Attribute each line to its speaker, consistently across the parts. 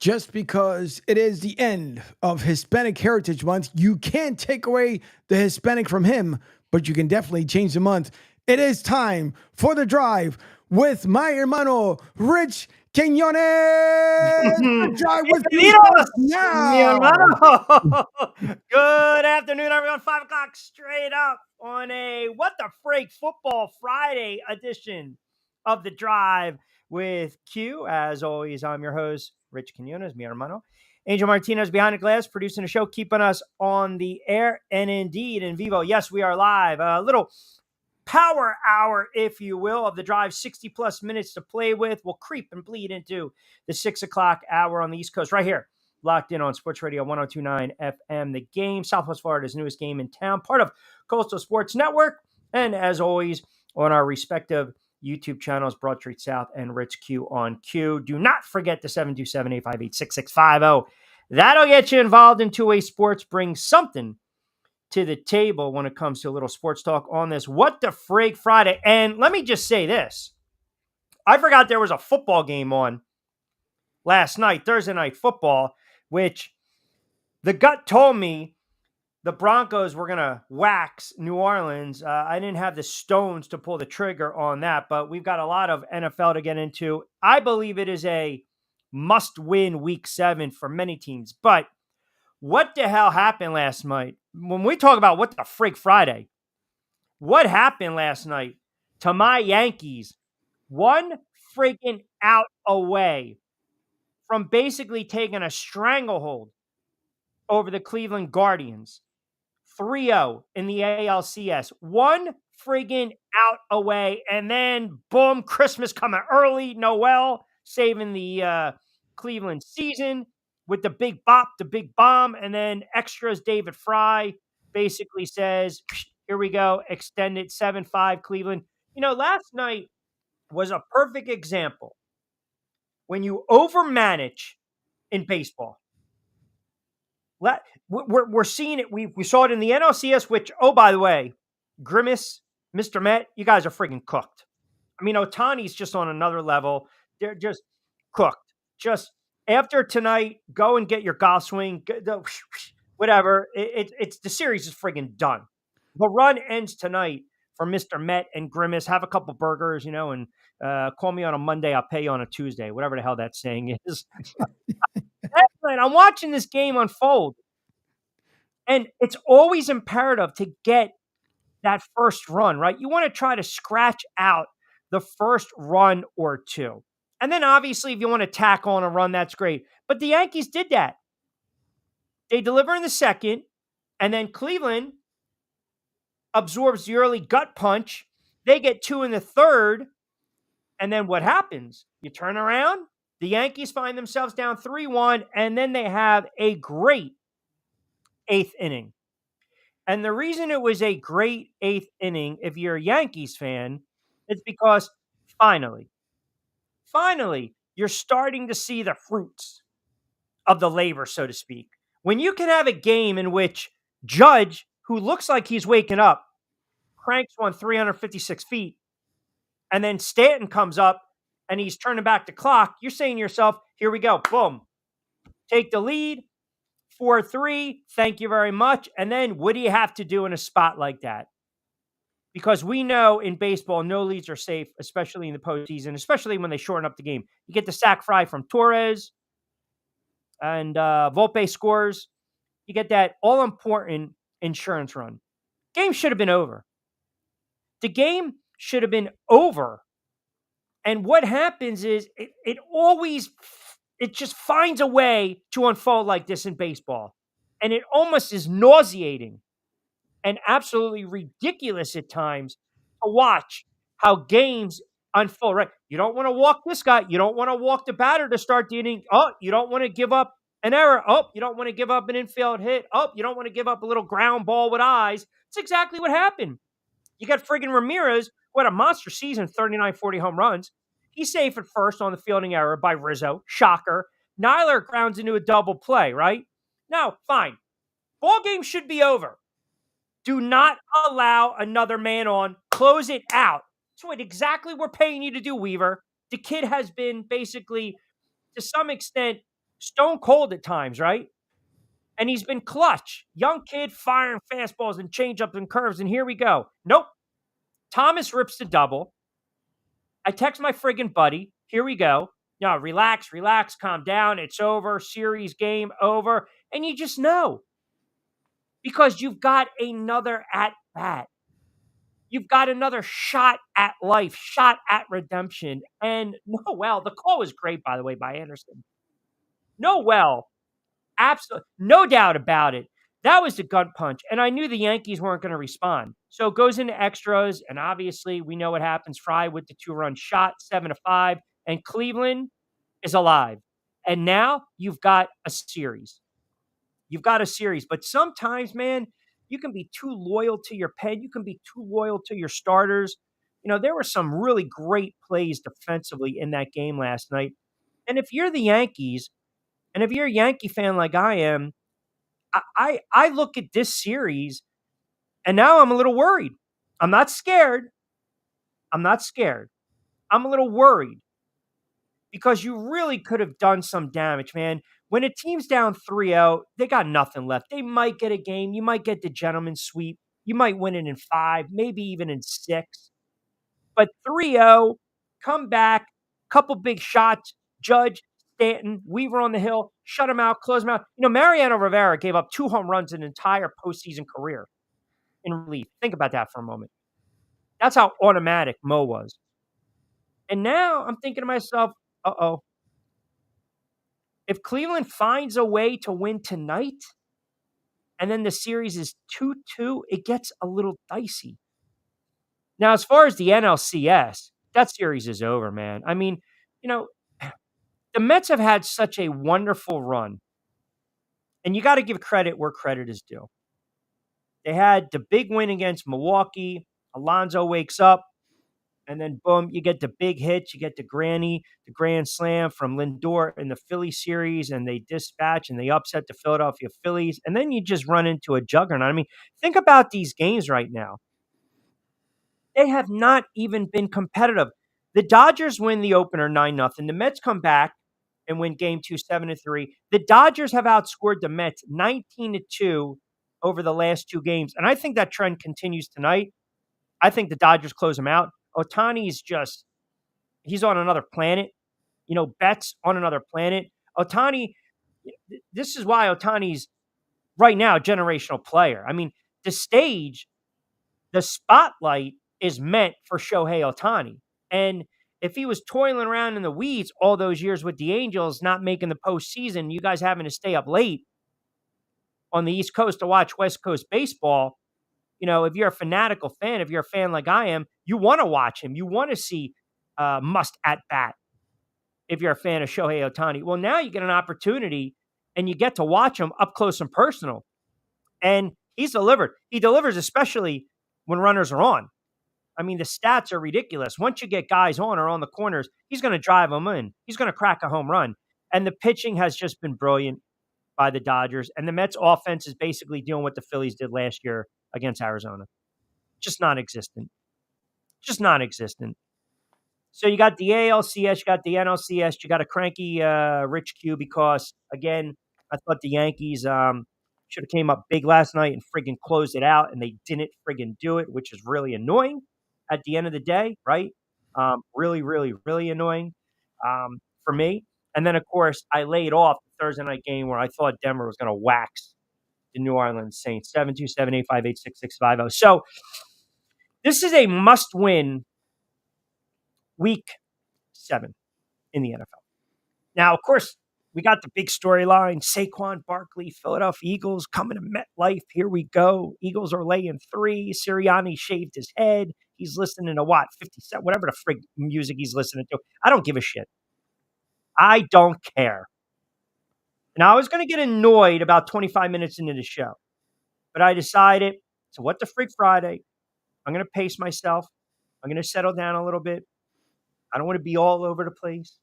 Speaker 1: just because it is the end of Hispanic Heritage Month, you can't take away the Hispanic from him, but you can definitely change the month. It is time for The Drive with my hermano, Rich Quinones. The Drive with you starts
Speaker 2: Mi
Speaker 1: now.
Speaker 2: hermano. Good afternoon, everyone. 5 o'clock straight up on a What the Freak Football Friday edition of The Drive with Q. As always, I'm your host, Rich Quinones, mi hermano. Angel Martinez behind the glass, producing the show, keeping us on the air and indeed in vivo. Yes, we are live. A little power hour, if you will, of The Drive. 60 plus minutes to play with. We'll creep and bleed into the 6 o'clock hour on the East Coast right here. Locked in on Sports Radio 102.9 FM. The Game, Southwest Florida's newest game in town, part of Coastal Sports Network. And as always, on our respective YouTube channels, Broad Street South and Rich Q on Q. Do not forget the 727-858-6650. That'll get you involved in two-way sports. Bring something to the table when it comes to a little sports talk on this What the Frig Friday. And let me just say this. I forgot there was a football game on last night, Thursday night football, which the gut told me the Broncos were going to wax New Orleans. I didn't have the stones to pull the trigger on that, but we've got a lot of NFL to get into. I believe it is a must-win Week 7 for many teams. But what the hell happened last night? When we talk about What the Frig Friday, what happened last night to my Yankees? One freaking out away from basically taking a stranglehold over the Cleveland Guardians. 3-0 in the ALCS. One friggin' out away, and then boom, Christmas coming early, Noel saving the Cleveland season with the big bop, the big bomb, and then extras. David Fry basically says, here we go, extended 7-5 Cleveland. You know, last night was a perfect example when you overmanage in baseball. We're seeing it. We saw it in the NLCS, which, oh, by the way, Grimace, Mr. Met, you guys are friggin' cooked. I mean, Otani's just on another level. They're just cooked. Just after tonight, go and get your golf swing, whatever. It's the series is friggin' done. The run ends tonight for Mr. Met and Grimace. Have a couple burgers, and call me on a Monday. I'll pay you on a Tuesday, whatever the hell that saying is. I'm watching this game unfold, and it's always imperative to get that first run, right? You want to try to scratch out the first run or two. And then obviously, if you want to tack on a run, that's great. But the Yankees did that. They deliver in the second, and then Cleveland absorbs the early gut punch. They get 2 in the third, and then what happens? You turn around, the Yankees find themselves down 3-1, and then they have a great 8th inning. And the reason it was a great 8th inning, if you're a Yankees fan, is because finally, you're starting to see the fruits of the labor, so to speak. When you can have a game in which Judge, who looks like he's waking up, cranks one 356 feet, and then Stanton comes up and he's turning back the clock, you're saying to yourself, here we go, boom, take the lead, 4-3, thank you very much. And then what do you have to do in a spot like that? Because we know in baseball, no leads are safe, especially in the postseason, especially when they shorten up the game. You get the sac fly from Torres, and Volpe scores. You get that all-important insurance run. Game should have been over. The game should have been over. And what happens is it just finds a way to unfold like this in baseball. And it almost is nauseating and absolutely ridiculous at times to watch how games unfold, right? You don't want to walk this guy. You don't want to walk the batter to start the inning. Oh, you don't want to give up an error. Oh, you don't want to give up an infield hit. Oh, you don't want to give up a little ground ball with eyes. It's exactly what happened. You got friggin' Ramirez, who had a monster season, 39, 40 home runs. He's safe at first on the fielding error by Rizzo. Shocker. Nyler grounds into a double play, right? Now, fine. Ball game should be over. Do not allow another man on. Close it out. That's what exactly we're paying you to do, Weaver. The kid has been basically, to some extent, stone cold at times, right? And he's been clutch. Young kid firing fastballs and changeups and curves, and here we go. Nope. Thomas rips the double. I text my friggin' buddy. Here we go. No, relax, relax, calm down. It's over. Series game over. And you just know because you've got another at bat. You've got another shot at life, shot at redemption. And Noel, the call was great, by the way, by Anderson. Noel, absolutely, no doubt about it. That was the gut punch. And I knew the Yankees weren't going to respond. So it goes into extras. And obviously, we know what happens. Fry with the 2-run shot, 7-5. And Cleveland is alive. And now you've got a series. You've got a series. But sometimes, man, you can be too loyal to your pen. You can be too loyal to your starters. There were some really great plays defensively in that game last night. And if you're the Yankees, and if you're a Yankee fan like I am, I look at this series and now I'm a little worried. I'm not scared. I'm not scared. I'm a little worried because you really could have done some damage, man. When a team's down 3-0, they got nothing left. They might get a game. You might get the gentleman's sweep. You might win it in 5, maybe even in 6. But 3-0, come back, couple big shots, Judge, Stanton, Weaver on the hill, shut him out, close him out. Mariano Rivera gave up 2 home runs in an entire postseason career in relief. Think about that for a moment. That's how automatic Mo was. And now I'm thinking to myself, uh-oh. If Cleveland finds a way to win tonight, and then the series is 2-2, it gets a little dicey. Now, as far as the NLCS, that series is over, man. I mean, you know, the Mets have had such a wonderful run, and you got to give credit where credit is due. They had the big win against Milwaukee. Alonso wakes up, and then boom, you get the big hit. You get the grand slam from Lindor in the Philly series, and they dispatch and they upset the Philadelphia Phillies. And then you just run into a juggernaut. I mean, think about these games right now. They have not even been competitive. The Dodgers win the opener 9-0. The Mets come back and win game 2, 7-3. The Dodgers have outscored the Mets 19-2 over the last 2 games. And I think that trend continues tonight. I think the Dodgers close them out. Ohtani is he's on another planet. Betts on another planet. Ohtani, this is why Ohtani's right now a generational player. I mean, the spotlight is meant for Shohei Ohtani. And if he was toiling around in the weeds all those years with the Angels, not making the postseason, you guys having to stay up late on the East Coast to watch West Coast baseball, if you're a fanatical fan, if you're a fan like I am, you want to watch him. You want to see must at bat if you're a fan of Shohei Ohtani. Well, now you get an opportunity and you get to watch him up close and personal. And he's delivered. He delivers, especially when runners are on. I mean, the stats are ridiculous. Once you get guys on or on the corners, he's going to drive them in. He's going to crack a home run. And the pitching has just been brilliant by the Dodgers. And the Mets offense is basically doing what the Phillies did last year against Arizona. Just non-existent. Just non-existent. So you got the ALCS, you got the NLCS, you got a cranky Rich Q because, again, I thought the Yankees should have came up big last night and friggin' closed it out, and they didn't friggin' do it, which is really annoying at the end of the day, right? Really, really, really annoying for me. And then, of course, I laid off the Thursday night game where I thought Denver was going to wax the New Orleans Saints, 727-858-6650. So this is a must-win week 7 in the NFL. Now, of course, we got the big storyline. Saquon Barkley, Philadelphia Eagles coming to MetLife. Here we go. Eagles are laying 3. Sirianni shaved his head. He's listening to what? 50 Cent, whatever the frig music he's listening to. I don't give a shit. I don't care. Now, I was going to get annoyed about 25 minutes into the show, but I decided, so what the frig Friday? I'm going to pace myself. I'm going to settle down a little bit. I don't want to be all over the place.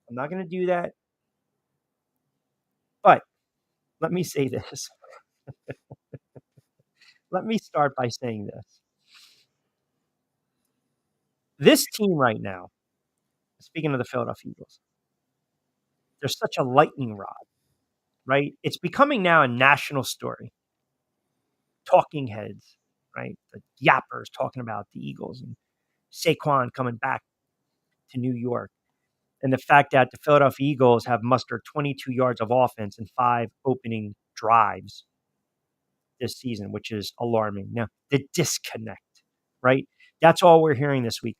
Speaker 2: I'm not going to do that. But let me say this. Let me start by saying this. This team right now, speaking of the Philadelphia Eagles, They're such a lightning rod, right? It's becoming now a national story. Talking heads, right? The yappers talking about the Eagles and Saquon coming back to New York. And the fact that the Philadelphia Eagles have mustered 22 yards of offense in 5 opening drives this season, which is alarming. Now, the disconnect, right? That's all we're hearing this week.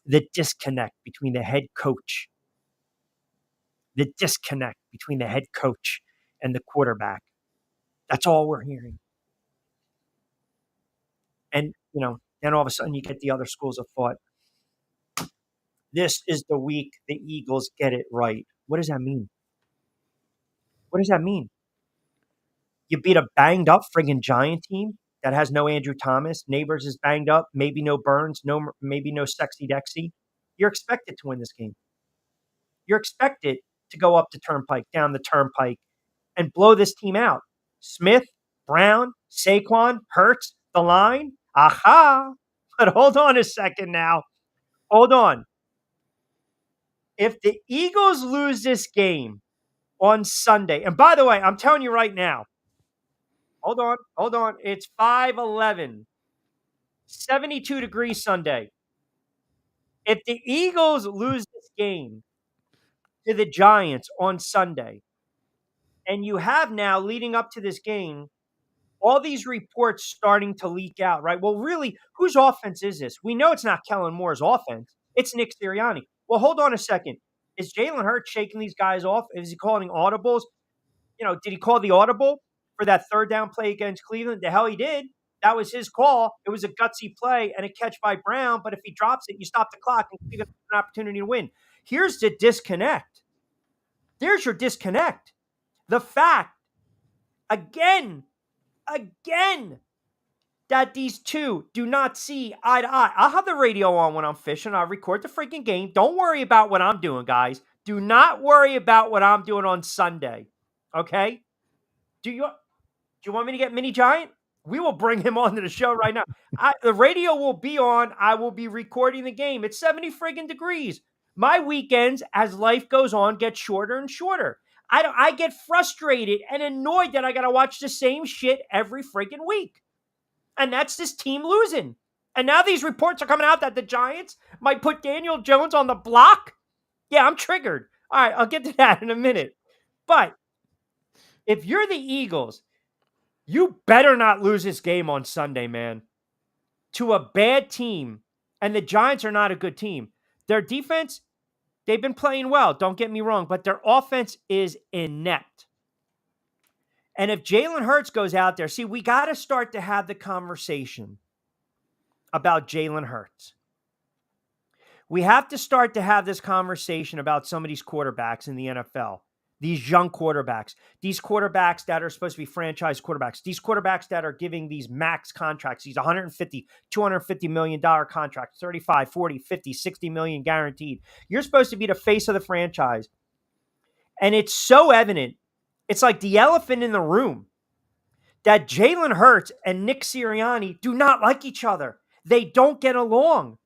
Speaker 2: The disconnect between the head coach, the disconnect between the head coach and the quarterback. That's all we're hearing. And, then all of a sudden you get the other schools of thought. This is the week the Eagles get it right. What does that mean? What does that mean? You beat a banged up friggin' Giant team that has no Andrew Thomas. Neighbors is banged up. Maybe no Burns. Maybe no Sexy Dexy. You're expected to win this game. You're expected to go up the turnpike, down the turnpike, and blow this team out. Smith, Brown, Saquon, Hurts, the line. Aha. But hold on a second now. Hold on. If the Eagles lose this game on Sunday, and by the way, I'm telling you right now, hold on. It's 5:11, 72 degrees Sunday. If the Eagles lose this game to the Giants on Sunday, and you have now leading up to this game, all these reports starting to leak out, right? Well, really, whose offense is this? We know it's not Kellen Moore's offense. It's Nick Sirianni. Well, hold on a second. Is Jalen Hurts shaking these guys off? Is he calling audibles? Did he call the audible for that third down play against Cleveland? The hell he did. That was his call. It was a gutsy play and a catch by Brown. But if he drops it, you stop the clock and you get an opportunity to win. Here's the disconnect. There's your disconnect. The fact, again, that these two do not see eye to eye. I'll have the radio on when I'm fishing. I'll record the freaking game. Don't worry about what I'm doing, guys. Do not worry about what I'm doing on Sunday. Okay? Do you want me to get Mini Giant? We will bring him onto the show right now. The radio will be on. I will be recording the game. It's 70 friggin' degrees. My weekends, as life goes on, get shorter and shorter. I get frustrated and annoyed that I got to watch the same shit every friggin' week. And that's this team losing. And now these reports are coming out that the Giants might put Daniel Jones on the block. Yeah, I'm triggered. All right, I'll get to that in a minute. But if you're the Eagles, you better not lose this game on Sunday, man, to a bad team. And the Giants are not a good team. Their defense, they've been playing well, don't get me wrong, but their offense is inept. And if Jalen Hurts goes out there, see, we got to start to have the conversation about Jalen Hurts. We have to start to have this conversation about some of these quarterbacks in the NFL, these young quarterbacks, these quarterbacks that are supposed to be franchise quarterbacks, these quarterbacks that are giving these max contracts, these 150, $250 million contracts, 35, 40, 50, 60 million guaranteed. You're supposed to be the face of the franchise. And it's so evident. It's like the elephant in the room that Jalen Hurts and Nick Sirianni do not like each other. They don't get along.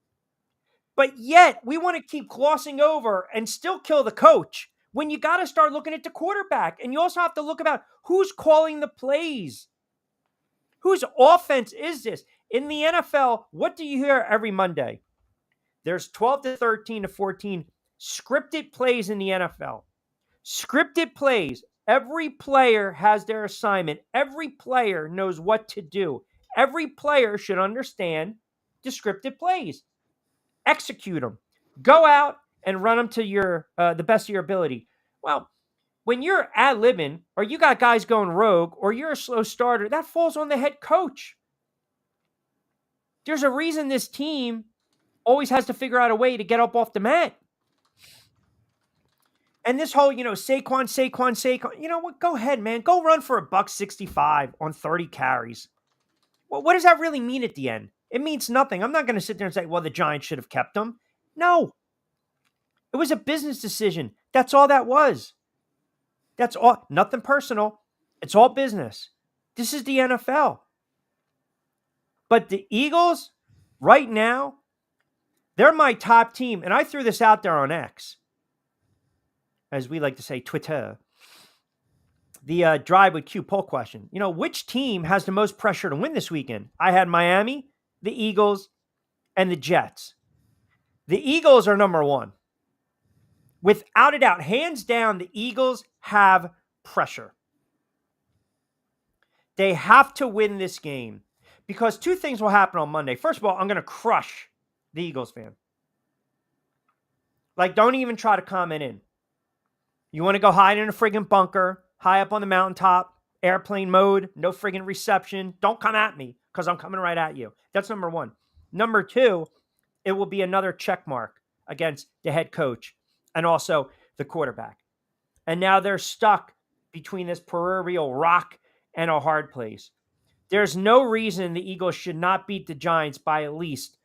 Speaker 2: But yet, we want to keep glossing over and still kill the coach when you got to start looking at the quarterback. And you also have to look about who's calling the plays. Whose offense is this? In the NFL, what do you hear every Monday? There's 12 to 13 to 14 scripted plays in the NFL. Scripted plays. Every player has their assignment. Every player knows what to do. Every player should understand the scripted plays. Execute them. Go out and run them to your the best of your ability. Well, when you're ad-libbing or you got guys going rogue or you're a slow starter, that falls on the head coach. There's a reason this team always has to figure out a way to get up off the mat. And this whole, Saquon, you know what? Go ahead, man. Go run for $165 on 30 carries. Well, what does that really mean at the end? It means nothing. I'm not going to sit there and say, well, the Giants should have kept him. No. It was a business decision. That's all that was. That's all. Nothing personal. It's all business. This is the NFL. But the Eagles, right now, they're my top team. And I threw this out there on X. as we like to say, Twitter. The Drive with Q poll question. Which team has the most pressure to win this weekend? I had Miami, the Eagles, and the Jets. The Eagles are number one. Without a doubt, hands down, the Eagles have pressure. They have to win this game because two things will happen on Monday. First of all, I'm going to crush the Eagles fan. Like, don't even try to comment in. You want to go hide in a friggin' bunker, high up on the mountaintop, airplane mode, no friggin' reception. Don't come at me because I'm coming right at you. That's number one. Number two, it will be another check mark against the head coach and also the quarterback. And now they're stuck between this proverbial rock and a hard place. There's no reason the Eagles should not beat the Giants by at least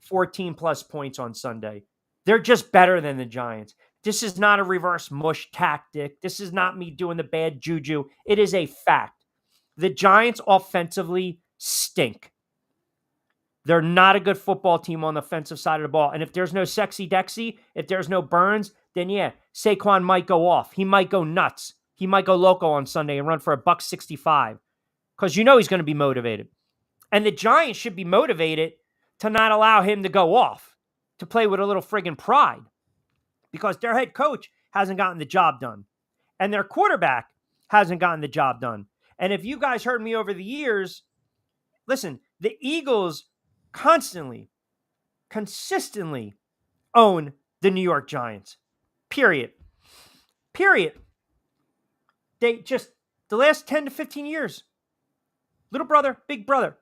Speaker 2: 14 plus points on Sunday. They're just better than the Giants. This is not a reverse mush tactic. This is not me doing the bad juju. It is a fact. The Giants offensively stink. They're not a good football team on the offensive side of the ball. And if there's no Sexy Dexy, if there's no Burns, then yeah, Saquon might go off. He might go nuts. He might go loco on Sunday and run for $165 because he's going to be motivated. And the Giants should be motivated to not allow him to go off, to play with a little friggin' pride because their head coach hasn't gotten the job done. And their quarterback hasn't gotten the job done. And if you guys heard me over the years, listen, the Eagles consistently own the New York Giants. Period. They just, the last 10 to 15 years, little brother, big brother.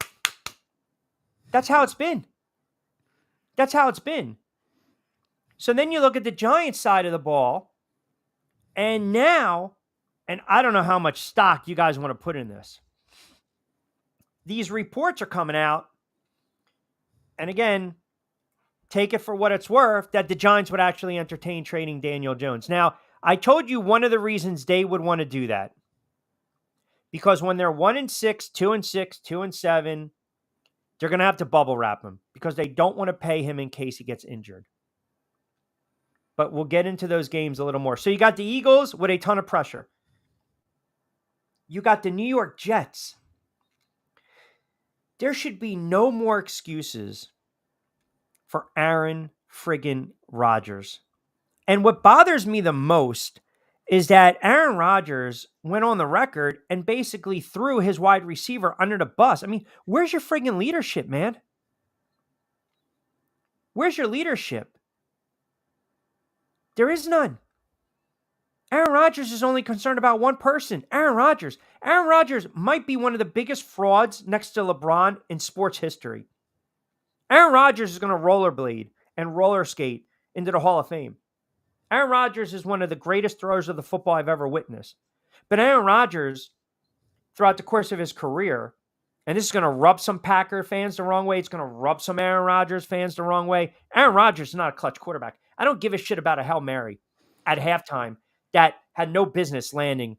Speaker 2: That's how it's been. So then you look at the Giants side of the ball, and now, and I don't know how much stock you guys want to put in this. These reports are coming out, and again, take it for what it's worth, that the Giants would actually entertain trading Daniel Jones. Now, I told you one of the reasons they would want to do that. Because when they're 1-6, 2-6, 2-7, they're going to have to bubble wrap him because they don't want to pay him in case he gets injured. But we'll get into those games a little more. So you got the Eagles with a ton of pressure. You got the New York Jets. There should be no more excuses for Aaron friggin' Rodgers. And what bothers me the most is that Aaron Rodgers went on the record and basically threw his wide receiver under the bus. I mean, where's your friggin' leadership, man? Where's your leadership? There is none. Aaron Rodgers is only concerned about one person, Aaron Rodgers. Aaron Rodgers might be one of the biggest frauds next to LeBron in sports history. Aaron Rodgers is going to rollerblade and roller skate into the Hall of Fame. Aaron Rodgers is one of the greatest throwers of the football I've ever witnessed. But Aaron Rodgers, throughout the course of his career, and this is going to rub some Packer fans the wrong way. It's going to rub some Aaron Rodgers fans the wrong way. Aaron Rodgers is not a clutch quarterback. I don't give a shit about a Hail Mary at halftime that had no business landing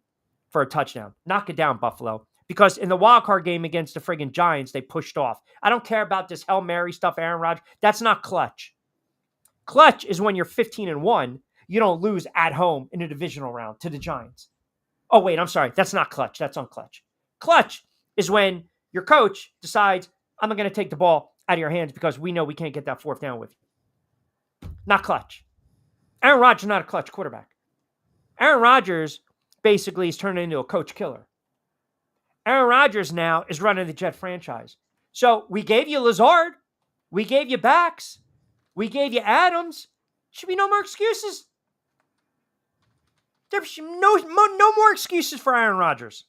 Speaker 2: for a touchdown. Knock it down, Buffalo. Because in the wild card game against the friggin' Giants, they pushed off. I don't care about this Hail Mary stuff, Aaron Rodgers. That's not clutch. Clutch is when you're 15-1. You don't lose at home in a divisional round to the Giants. Oh, wait, I'm sorry. That's not clutch. That's unclutch. Clutch is when your coach decides, I'm not going to take the ball out of your hands because we know we can't get that fourth down with you. Not clutch. Aaron Rodgers is not a clutch quarterback. Aaron Rodgers basically is turning into a coach killer. Aaron Rodgers now is running the Jet franchise. So we gave you Lazard. We gave you Bax. We gave you Adams. Should be no more excuses. There should no more excuses for Aaron Rodgers.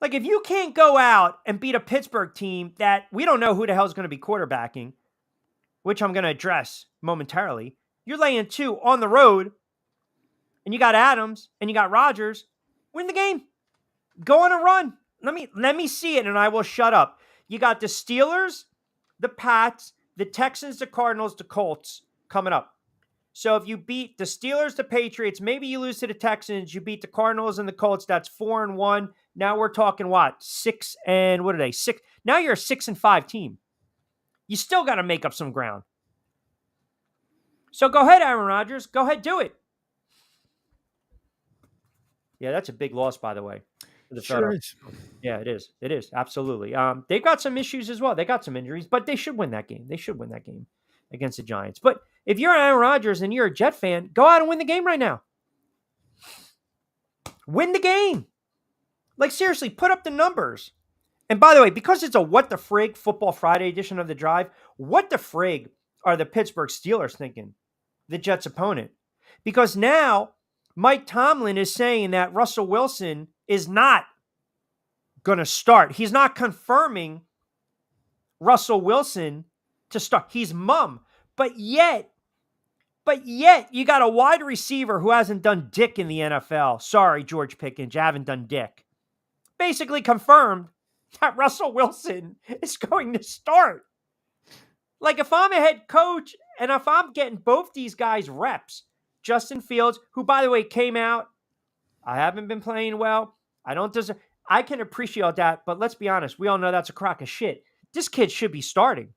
Speaker 2: Like, if you can't go out and beat a Pittsburgh team that we don't know who the hell is going to be quarterbacking, which I'm going to address momentarily, you're laying 2 on the road, and you got Adams, and you got Rodgers, win the game. Go on a run. Let me see it, and I will shut up. You got the Steelers, the Pats, the Texans, the Cardinals, the Colts coming up. So if you beat the Steelers, the Patriots, maybe you lose to the Texans, you beat the Cardinals and the Colts, that's 4-1. Now we're talking what? 6 and what are they? 6. Now you're a 6-5 team. You still got to make up some ground. So go ahead, Aaron Rodgers. Go ahead, do it. Yeah, that's a big loss, by the way, for the
Speaker 1: Sure
Speaker 2: Philadelphia
Speaker 1: is.
Speaker 2: Eagles. Yeah, it is. It is absolutely. They've got some issues as well. They got some injuries, but they should win that game. They should win that game against the Giants. But if you're Aaron Rodgers and you're a Jet fan, go out and win the game right now. Win the game. Like seriously, put up the numbers. And by the way, because it's a what the frig Football Friday edition of the Drive, what the frig are the Pittsburgh Steelers thinking? The Jets' opponent. Because now Mike Tomlin is saying that Russell Wilson is not going to start. He's not confirming Russell Wilson to start. He's mum. But yet you got a wide receiver who hasn't done dick in the NFL. Sorry, George Pickens, you haven't done dick. Basically confirmed that Russell Wilson is going to start. Like if I'm a head coach and if I'm getting both these guys reps, Justin Fields, who by the way came out, I haven't been playing well. I don't deserve. I can appreciate that, but let's be honest. We all know that's a crock of shit. This kid should be starting.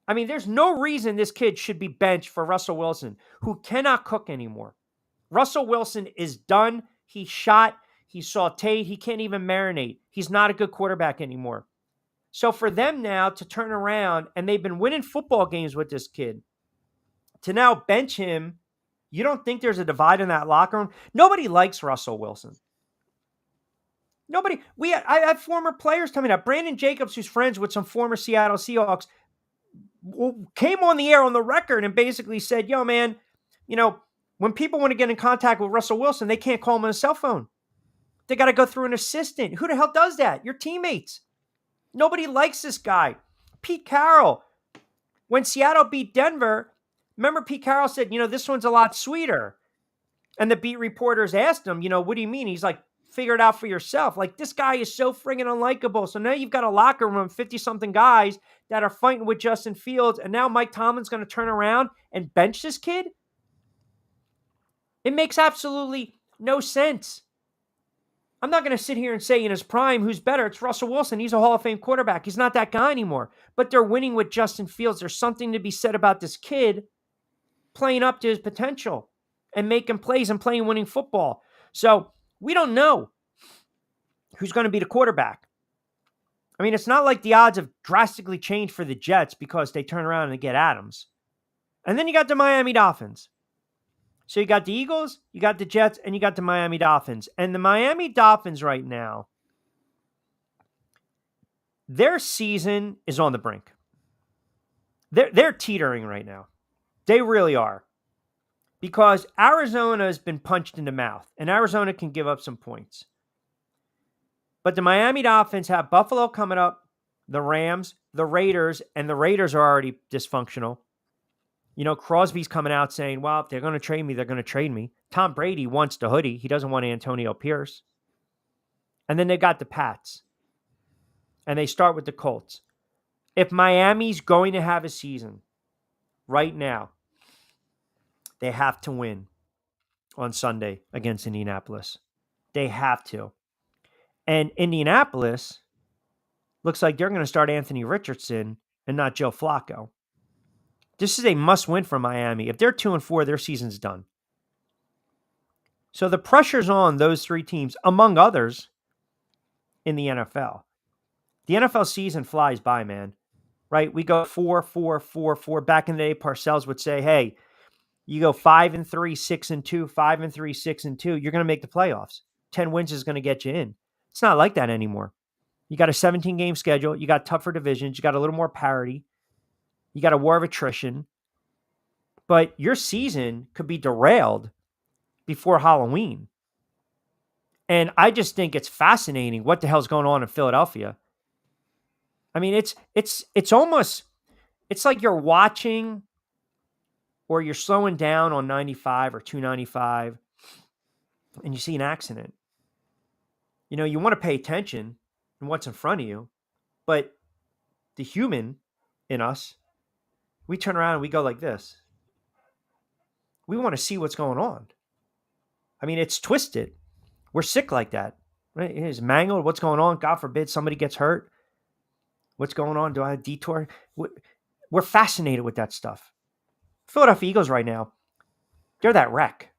Speaker 2: I mean, there's no reason this kid should be benched for Russell Wilson, who cannot cook anymore. Russell Wilson is done. He's shot. He's sauteed. He can't even marinate. He's not a good quarterback anymore. So for them now to turn around, and they've been winning football games with this kid, to now bench him, you don't think there's a divide in that locker room? Nobody likes Russell Wilson. Nobody. I had former players tell me that. Brandon Jacobs, who's friends with some former Seattle Seahawks, came on the air on the record and basically said, yo, man, when people want to get in contact with Russell Wilson, they can't call him on a cell phone. They got to go through an assistant. Who the hell does that? Your teammates. Nobody likes this guy. Pete Carroll, when Seattle beat Denver, remember Pete Carroll said, this one's a lot sweeter. And the beat reporters asked him, what do you mean? He's like, figure it out for yourself. Like, this guy is so friggin' unlikable. So now you've got a locker room of 50-something guys that are fighting with Justin Fields, and now Mike Tomlin's going to turn around and bench this kid? It makes absolutely no sense. I'm not going to sit here and say in his prime who's better. It's Russell Wilson. He's a Hall of Fame quarterback. He's not that guy anymore. But they're winning with Justin Fields. There's something to be said about this kid playing up to his potential and making plays and playing winning football. So we don't know who's going to be the quarterback. I mean, it's not like the odds have drastically changed for the Jets because they turn around and get Adams. And then you got the Miami Dolphins. So you got the Eagles, you got the Jets, and you got the Miami Dolphins. And the Miami Dolphins right now, their season is on the brink. They're teetering right now. They really are. Because Arizona has been punched in the mouth, and Arizona can give up some points. But the Miami Dolphins have Buffalo coming up, the Rams, the Raiders, and the Raiders are already dysfunctional. Crosby's coming out saying, well, if they're going to trade me, they're going to trade me. Tom Brady wants the hoodie. He doesn't want Antonio Pierce. And then they got the Pats. And they start with the Colts. If Miami's going to have a season right now, they have to win on Sunday against Indianapolis. They have to. And Indianapolis looks like they're going to start Anthony Richardson and not Joe Flacco. This is a must-win for Miami. If they're 2-4, their season's done. So the pressure's on those three teams, among others, in the NFL. The NFL season flies by, man. Right? We go 4-4-4-4. Back in the day, Parcells would say, hey, you go 5-3, 6-2, 5-3, 6-2, you're going to make the playoffs. 10 wins is going to get you in. It's not like that anymore. You got a 17-game schedule. You got tougher divisions. You got a little more parity. You got a war of attrition. But your season could be derailed before Halloween. And I just think it's fascinating what the hell's going on in Philadelphia. I mean, it's almost, it's like you're watching or you're slowing down on 95 or 295 and you see an accident. You want to pay attention in what's in front of you, but the human in us, we turn around and we go like this. We want to see what's going on. I mean, it's twisted. We're sick like that. Right? It's mangled. What's going on? God forbid somebody gets hurt. What's going on? Do I have a detour? We're fascinated with that stuff. Philadelphia Eagles right now, they're that wreck.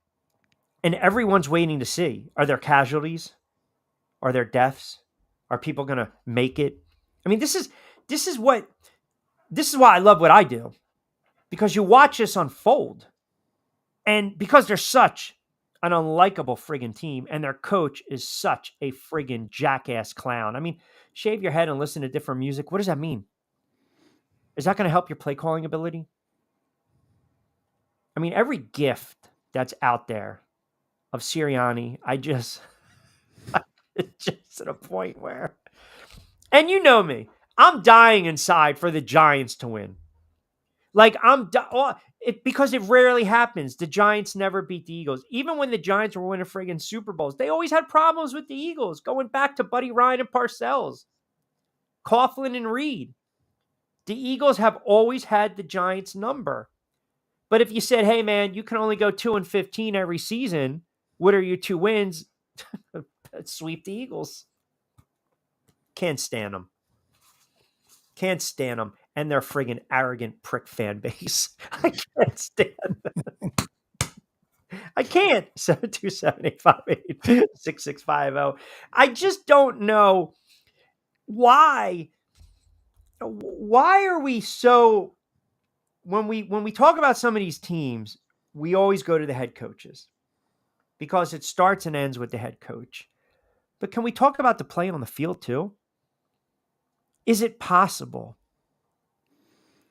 Speaker 2: And everyone's waiting to see, are there casualties? Are there deaths? Are people going to make it? I mean, this is why I love what I do, because you watch this unfold. And because they're such an unlikable friggin' team and their coach is such a friggin' jackass clown. I mean, shave your head and listen to different music. What does that mean? Is that going to help your play calling ability? I mean, every gift that's out there of Sirianni, it's just at a point where, and you know me, I'm dying inside for the Giants to win. Like because it rarely happens. The Giants never beat the Eagles. Even when the Giants were winning friggin' Super Bowls, they always had problems with the Eagles, going back to Buddy Ryan and Parcells, Coughlin and Reed. The Eagles have always had the Giants number. But if you said, hey, man, you can only go 2-15 every season, what are your 2 wins? Sweep the Eagles. Can't stand them. Can't stand them. And their friggin' arrogant prick fan base. I can't stand them. I can't. 727-858-6650. I just don't know why. Why are we so, when we talk about some of these teams, we always go to the head coaches because it starts and ends with the head coach. But can we talk about the play on the field too? Is it possible?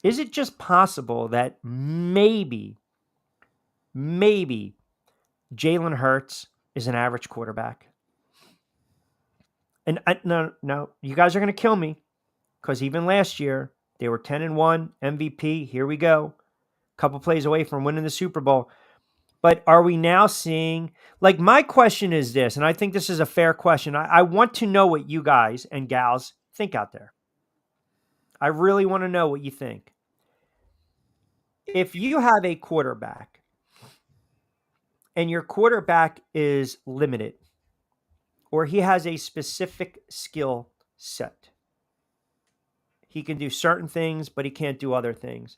Speaker 2: Is it just possible that maybe Jalen Hurts is an average quarterback? And no, you guys are going to kill me because even last year they were 10-1 MVP. Here we go. A couple plays away from winning the Super Bowl. But are we now seeing, like, my question is this, and I think this is a fair question. I want to know what you guys and gals think out there. I really want to know what you think. If you have a quarterback and your quarterback is limited or he has a specific skill set, he can do certain things, but he can't do other things.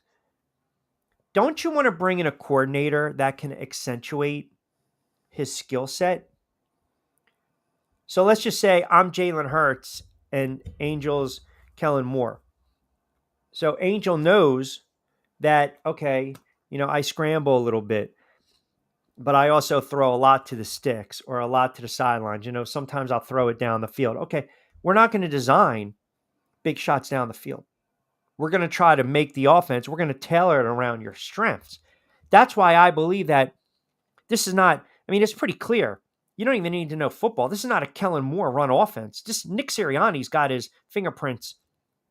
Speaker 2: Don't you want to bring in a coordinator that can accentuate his skill set? So let's just say I'm Jalen Hurts and Angel's Kellen Moore. So Angel knows that, okay, I scramble a little bit, but I also throw a lot to the sticks or a lot to the sidelines. Sometimes I'll throw it down the field. Okay, we're not going to design big shots down the field. We're going to try to make the offense, we're going to tailor it around your strengths. That's why I believe that this is not, it's pretty clear. You don't even need to know football. This is not a Kellen Moore run offense. Nick Sirianni's got his fingerprints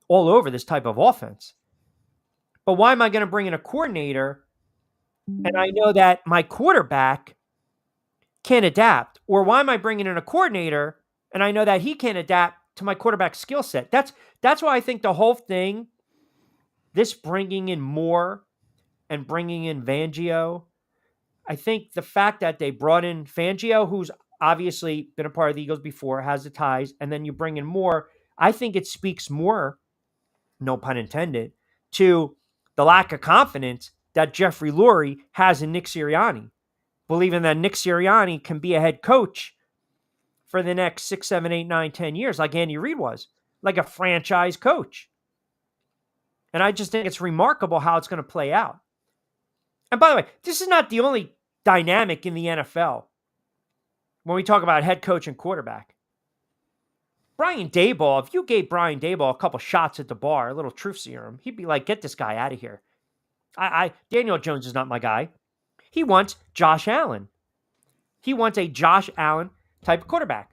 Speaker 2: all over this type of offense. But why am I going to bring in a coordinator and I know that my quarterback can't adapt? Or why am I bringing in a coordinator and I know that he can't adapt to my quarterback's skill set? That's why I think the whole thing, this bringing in Moore and bringing in Fangio, I think the fact that they brought in Fangio, who's obviously been a part of the Eagles before, has the ties, and then you bring in Moore, I think it speaks more, no pun intended, to the lack of confidence that Jeffrey Lurie has in Nick Sirianni, believing that Nick Sirianni can be a head coach for the next 6, 7, 8, 9, 10 years, like Andy Reid was, like a franchise coach. And I just think it's remarkable how it's going to play out. And by the way, this is not the only dynamic in the NFL when we talk about head coach and quarterback. Brian Daboll, if you gave Brian Daboll a couple shots at the bar, a little truth serum, he'd be like, get this guy out of here. Daniel Jones is not my guy. He wants Josh Allen. He wants a Josh Allen type of quarterback.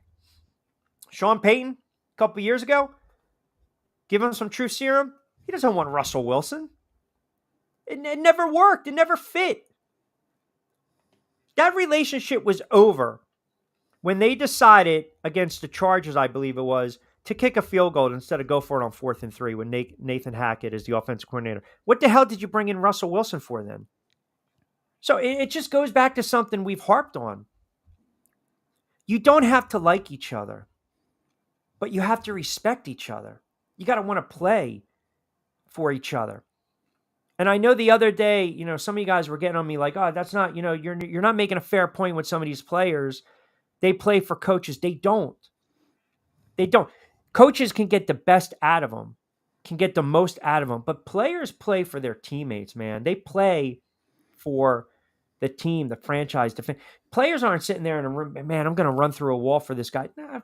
Speaker 2: Sean Payton, a couple years ago, give him some truth serum. He doesn't want Russell Wilson. It never worked. It never fit. That relationship was over when they decided against the Chargers, I believe it was, to kick a field goal instead of go for it on 4th and 3 when Nathan Hackett is the offensive coordinator. What the hell did you bring in Russell Wilson for then? So it just goes back to something we've harped on. You don't have to like each other, but you have to respect each other. You got to want to play for each other. And I know the other day, some of you guys were getting on me like, oh, that's not, you're not making a fair point with some of these players. They play for coaches. They don't. They don't. Coaches can get the best out of them, can get the most out of them, but players play for their teammates, man. They play for the team, the franchise. Players aren't sitting there in a room, man, I'm going to run through a wall for this guy. Nah,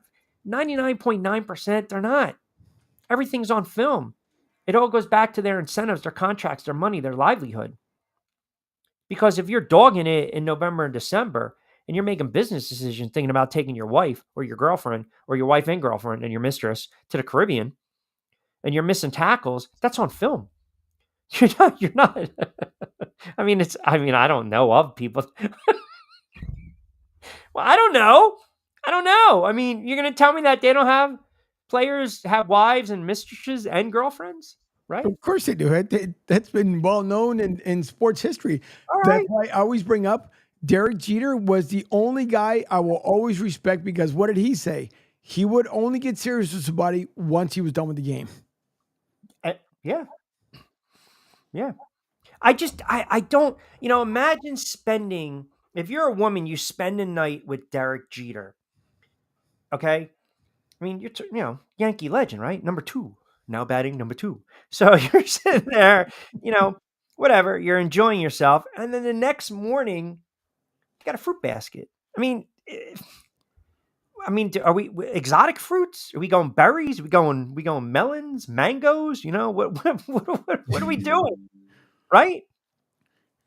Speaker 2: 99.9%, they're not. Everything's on film. It all goes back to their incentives, their contracts, their money, their livelihood. Because if you're dogging it in November and December and you're making business decisions thinking about taking your wife or your girlfriend or your wife and girlfriend and your mistress to the Caribbean and you're missing tackles, that's on film. You're not. I don't know of people. Well, I don't know. I mean, you're going to tell me that they don't have players have wives and mistresses and girlfriends, right?
Speaker 1: Of course they do. That's been well known in sports history.
Speaker 2: All
Speaker 1: That's
Speaker 2: right.
Speaker 1: why I always bring up Derek Jeter was the only guy I will always respect because what did he say? He would only get serious with somebody once he was done with the game.
Speaker 2: Yeah. I don't, imagine spending, if you're a woman, you spend a night with Derek Jeter. Okay. I mean, you're, Yankee legend, right? Number 2, now batting number 2. So you're sitting there, whatever, you're enjoying yourself. And then the next morning, you got a fruit basket. Are we exotic fruits? Are we going berries? Are we going melons, mangoes? What are we doing? Right?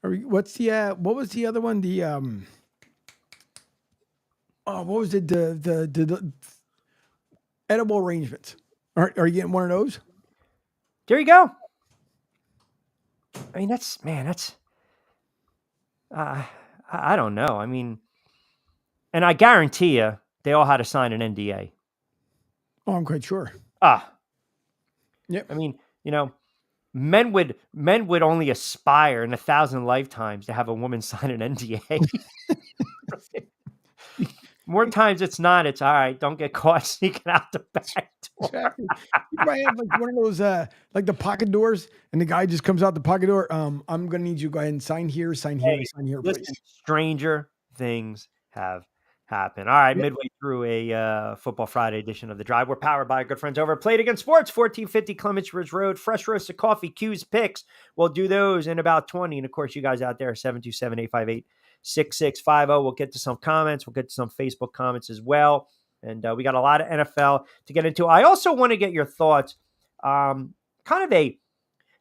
Speaker 1: What was the other one? What was it? The edible arrangements. Are you getting one of those?
Speaker 2: There you go. I mean, I don't know. I mean, and I guarantee you, they all had to sign an NDA.
Speaker 1: Oh, I'm quite sure.
Speaker 2: Yep. I mean, men would only aspire in 1,000 lifetimes to have a woman sign an NDA. More times it's not. It's all right. Don't get caught sneaking out the back door.
Speaker 1: Exactly. You might have like one of those like the pocket doors, and the guy just comes out the pocket door. I'm gonna need you to go ahead and sign here, sign here, sign here, please.
Speaker 2: Listen, stranger things have happened. All right,
Speaker 1: Yep.
Speaker 2: midway through a Football Friday edition of The Drive. We're powered by our good friends over at Play It Again Sports, 1450 Clements Ridge Road. Fresh roasted coffee, cues, picks. We'll do those in about 20. And, of course, you guys out there, 727-858-6650. We'll get to some comments. We'll get to some Facebook comments as well. And we got a lot of NFL to get into. I also want to get your thoughts. Kind of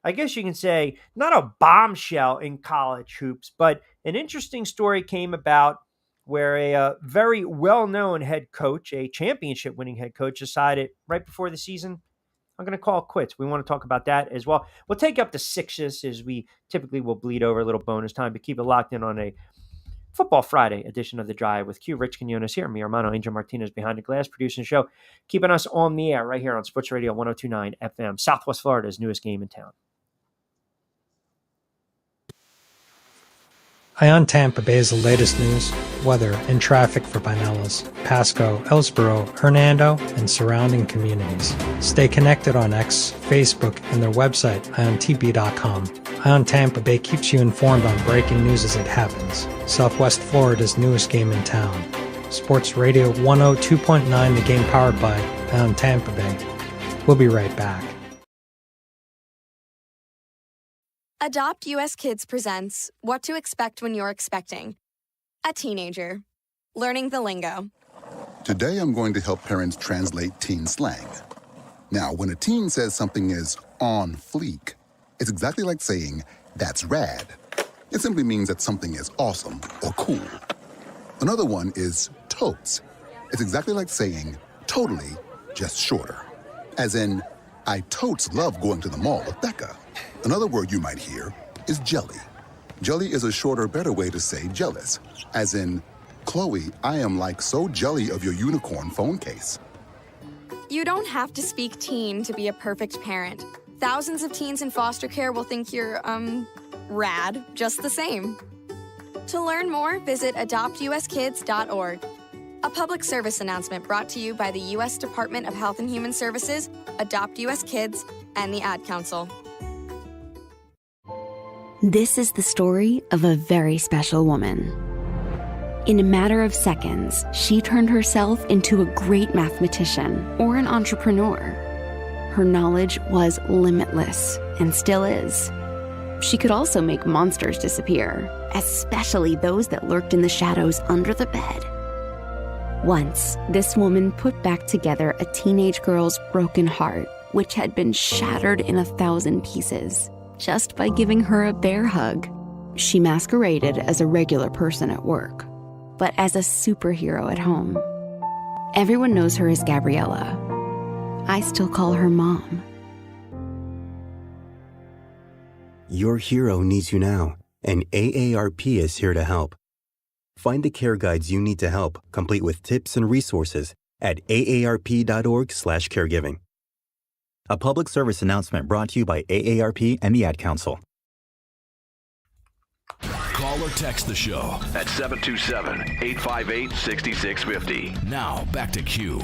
Speaker 2: I guess you can say, not a bombshell in college hoops, but an interesting story came about where a very well-known head coach, a championship-winning head coach, decided right before the season, I'm going to call it quits. We want to talk about that as well. We'll take up the sixes as we typically will bleed over a little bonus time, but keep it locked in on a Football Friday edition of The Drive with Q, Rich Quinones here, mi hermano Angel Martinez behind the glass, producing the show, keeping us on the air right here on Sports Radio 102.9 FM, Southwest Florida's newest game in town.
Speaker 3: On Tampa Bay is the latest news, weather, and traffic for Pinellas, Pasco, Ellsboro, Hernando, and surrounding communities. Stay connected on X, Facebook, and their website, iontp.com. Ion Tampa Bay keeps you informed on breaking news as it happens. Southwest Florida's newest game in town. Sports Radio 102.9, the game powered by Ion Tampa Bay. We'll be right back.
Speaker 4: Adopt US Kids presents What to Expect When You're Expecting. A teenager. Learning the lingo.
Speaker 5: Today I'm going to help parents translate teen slang. Now, when a teen says something is on fleek, it's exactly like saying, that's rad. It simply means that something is awesome or cool. Another one is totes. It's exactly like saying, totally, just shorter. As in, I totes love going to the mall with Becca. Another word you might hear is jelly. Jelly is a shorter, better way to say jealous. As in, Chloe, I am like so jelly of your unicorn phone case.
Speaker 4: You don't have to speak teen to be a perfect parent. Thousands of teens in foster care will think you're, rad, just the same. To learn more, visit adoptuskids.org. A public service announcement brought to you by the U.S. Department of Health and Human Services, Adopt U.S. Kids, and the Ad Council.
Speaker 6: This is the story of a very special woman. In a matter of seconds, she turned herself into a great mathematician or an entrepreneur. Her knowledge was limitless and still is. She could also make monsters disappear, especially those that lurked in the shadows under the bed. Once, this woman put back together a teenage girl's broken heart, which had been shattered in 1,000 pieces, just by giving her a bear hug. She masqueraded as a regular person at work, but as a superhero at home. Everyone knows her as Gabriella. I still call her Mom.
Speaker 7: Your hero needs you now, and AARP is here to help. Find the care guides you need to help, complete with tips and resources at aarp.org/caregiving. A public service announcement brought to you by AARP and the Ad Council.
Speaker 8: Call or text the show
Speaker 9: at 727-858-6650.
Speaker 8: Now, back to Q.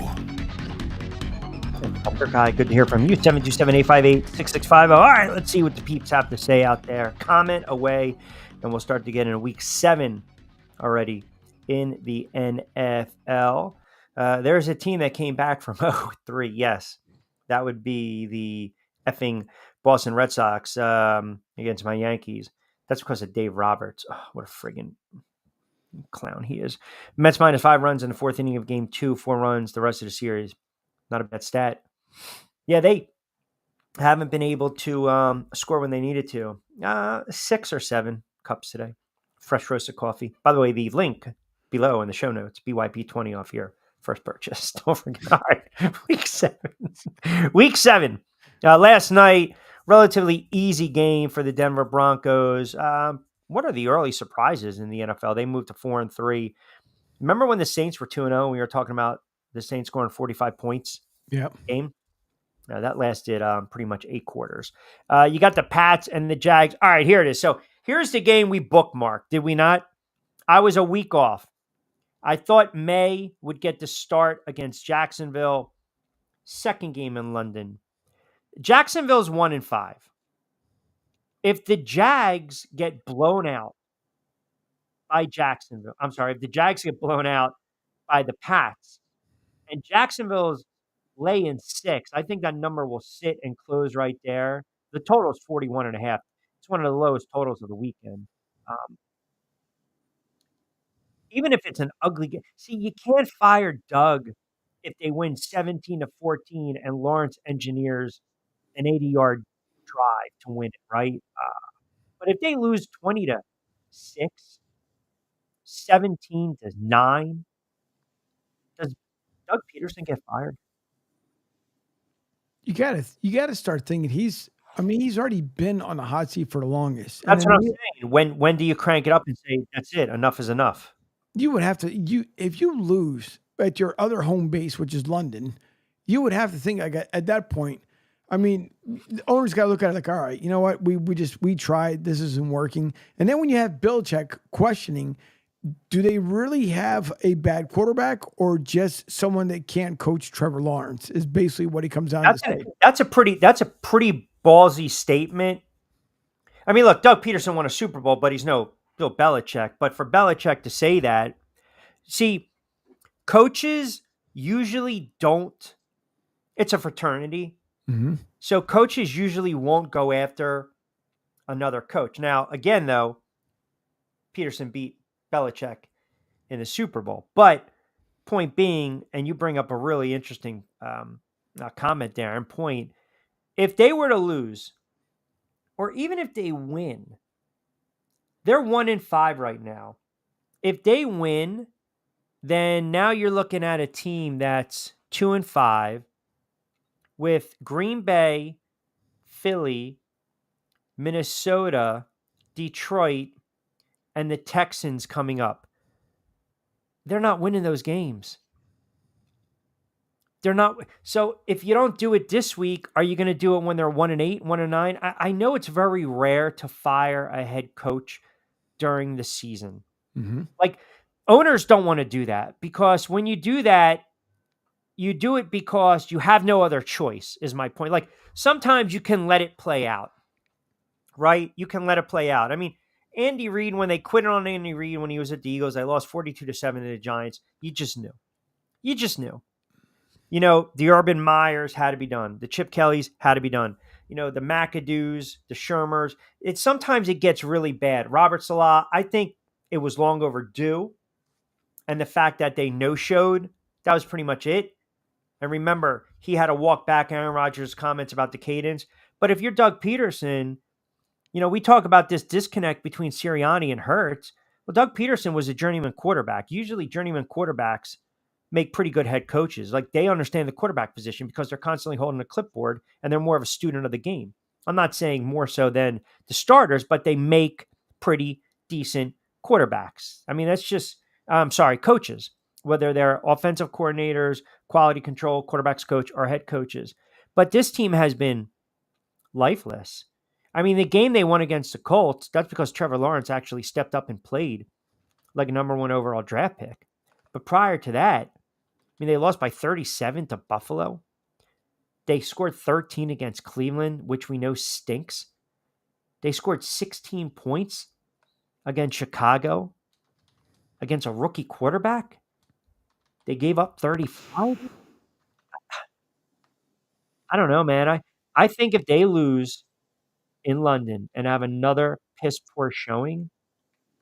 Speaker 2: Guy, good to hear from you. 727-858-6650. All right, let's see what the peeps have to say out there. Comment away, and we'll start to get into week 7 already in the NFL. There's a team that came back from 0-3. Yes, that would be the effing Boston Red Sox against my Yankees. That's because of Dave Roberts. Oh, what a friggin' clown he is. Mets minus 5 runs in the 4th inning of game 2, 4 runs the rest of the series. Not a bad stat. Yeah, they haven't been able to score when they needed to. 6 or 7 cups today. Fresh roasted coffee. By the way, the link below in the show notes, BYP20 off your first purchase. Don't forget. All right, week 7. Week 7. Last night, relatively easy game for the Denver Broncos. What are the early surprises in the NFL? They moved to 4-3. Remember when the Saints were 2-0 and we were talking about the Saints scoring 45 points game? That lasted pretty much 8 quarters. You got the Pats and the Jags. All right, here it is. So here's the game we bookmarked, did we not? I was a week off. I thought May would get the start against Jacksonville. Second game in London. Jacksonville's 1-5. If the Jags get blown out by Jacksonville, if the Jags get blown out by the Pats, and Jacksonville's laying 6, I think that number will sit and close right there. The total is 41.5. It's one of the lowest totals of the weekend. Even if it's an ugly game. See, you can't fire Doug if they win 17-14 and Lawrence engineers an 80-yard drive to win it, right? But if they lose 20-6, 17-9, does Doug Peterson get fired?
Speaker 1: You gotta start thinking he's already been on the hot seat for the longest.
Speaker 2: That's what I'm saying. When do you crank it up and say, that's it, enough is enough?
Speaker 1: You would have to, if you lose at your other home base, which is London, you would have to think at that point, the owners got to look at it like, all right, you know what? We tried, this isn't working. And then when you have Belichick questioning, do they really have a bad quarterback or just someone that can't coach Trevor Lawrence is basically what he comes down to say.
Speaker 2: That's a pretty ballsy statement. Look, Doug Peterson won a Super Bowl, but he's no Bill Belichick. But for Belichick to say that, see, coaches usually don't. It's a fraternity.
Speaker 1: Mm-hmm.
Speaker 2: So coaches usually won't go after another coach. Now, again, though, Peterson beat Belichick in the Super Bowl. But point being, and you bring up a really interesting comment there, and point, if they were to lose, or even if they win, they're 1-5 right now. If they win, then now you're looking at a team that's 2-5 with Green Bay, Philly, Minnesota, Detroit, and the Texans coming up. They're not winning those games. They're not. So if you don't do it this week, are you going to do it when they're 1-8, 1-9? I know it's very rare to fire a head coach during the season.
Speaker 1: Mm-hmm.
Speaker 2: Like, owners don't want to do that, because when you do that, you do it because you have no other choice, is my point. Like, sometimes you can let it play out, right? You can let it play out. I mean, Andy Reid, when they quit on Andy Reid when he was at the Eagles, they lost 42-7 to the Giants. You just knew. You just knew. The Urban Meyers had to be done. The Chip Kellys had to be done. The McAdoo's, the Shermers. Sometimes it gets really bad. Robert Salah, I think it was long overdue. And the fact that they no-showed, that was pretty much it. And remember, he had to walk back Aaron Rodgers' comments about the cadence. But if you're Doug Peterson, we talk about this disconnect between Sirianni and Hurts. Well, Doug Peterson was a journeyman quarterback. Usually journeyman quarterbacks make pretty good head coaches. Like, they understand the quarterback position because they're constantly holding a clipboard and they're more of a student of the game. I'm not saying more so than the starters, but they make pretty decent quarterbacks. I mean, that's just, coaches, whether they're offensive coordinators, quality control, quarterbacks coach, or head coaches. But this team has been lifeless. I mean, the game they won against the Colts, that's because Trevor Lawrence actually stepped up and played like a number 1 overall draft pick. But prior to that, they lost by 37 to Buffalo. They scored 13 against Cleveland, which we know stinks. They scored 16 points against Chicago, against a rookie quarterback. They gave up 35. I don't know, man. I think if they lose in London and have another piss poor showing,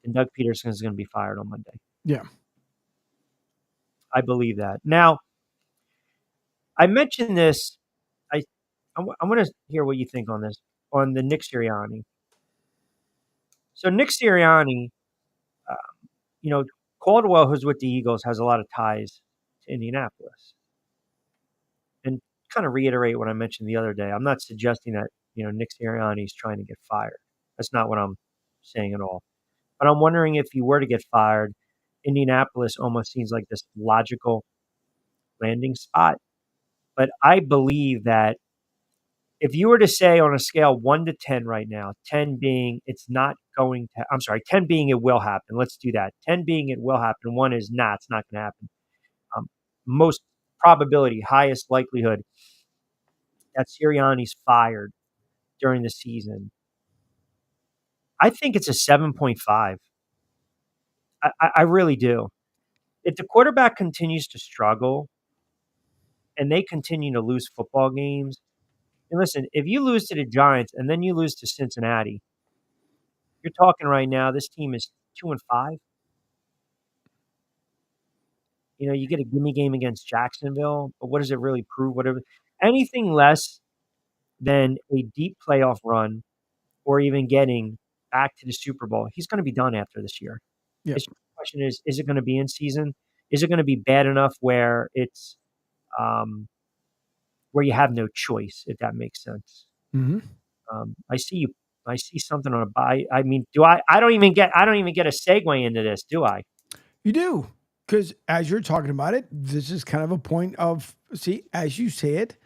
Speaker 2: then Doug Peterson is going to be fired on Monday.
Speaker 1: Yeah.
Speaker 2: I believe that. Now, I mentioned this. I want to hear what you think on this, on the Nick Sirianni. So Nick Sirianni, Caldwell, who's with the Eagles, has a lot of ties to Indianapolis. And kind of reiterate what I mentioned the other day, I'm not suggesting that, Nick Sirianni is trying to get fired. That's not what I'm saying at all. But I'm wondering if he were to get fired, Indianapolis almost seems like this logical landing spot. But I believe that if you were to say on a scale 1 to 10 right now, 10 being it's not going to, 10 being it will happen. Let's do that. 10 being it will happen. 1 is not, it's not going to happen. Most probability, highest likelihood that Sirianni's fired during the season. I think it's a 7.5. I really do. If the quarterback continues to struggle and they continue to lose football games, and listen, if you lose to the Giants and then you lose to Cincinnati, you're talking right now, this team is 2-5. You get a gimme game against Jacksonville, but what does it really prove? Whatever, anything less than a deep playoff run or even getting back to the Super Bowl, he's going to be done after this year.
Speaker 1: Yeah.
Speaker 2: The question is it going to be in season? Is it going to be bad enough where it's where you have no choice, if that makes sense?
Speaker 1: Mm-hmm.
Speaker 2: I see something on a buy. I mean, I don't even get a segue into this, do I?
Speaker 1: You do. Because as you're talking about it, this is kind of a point of, as you say it,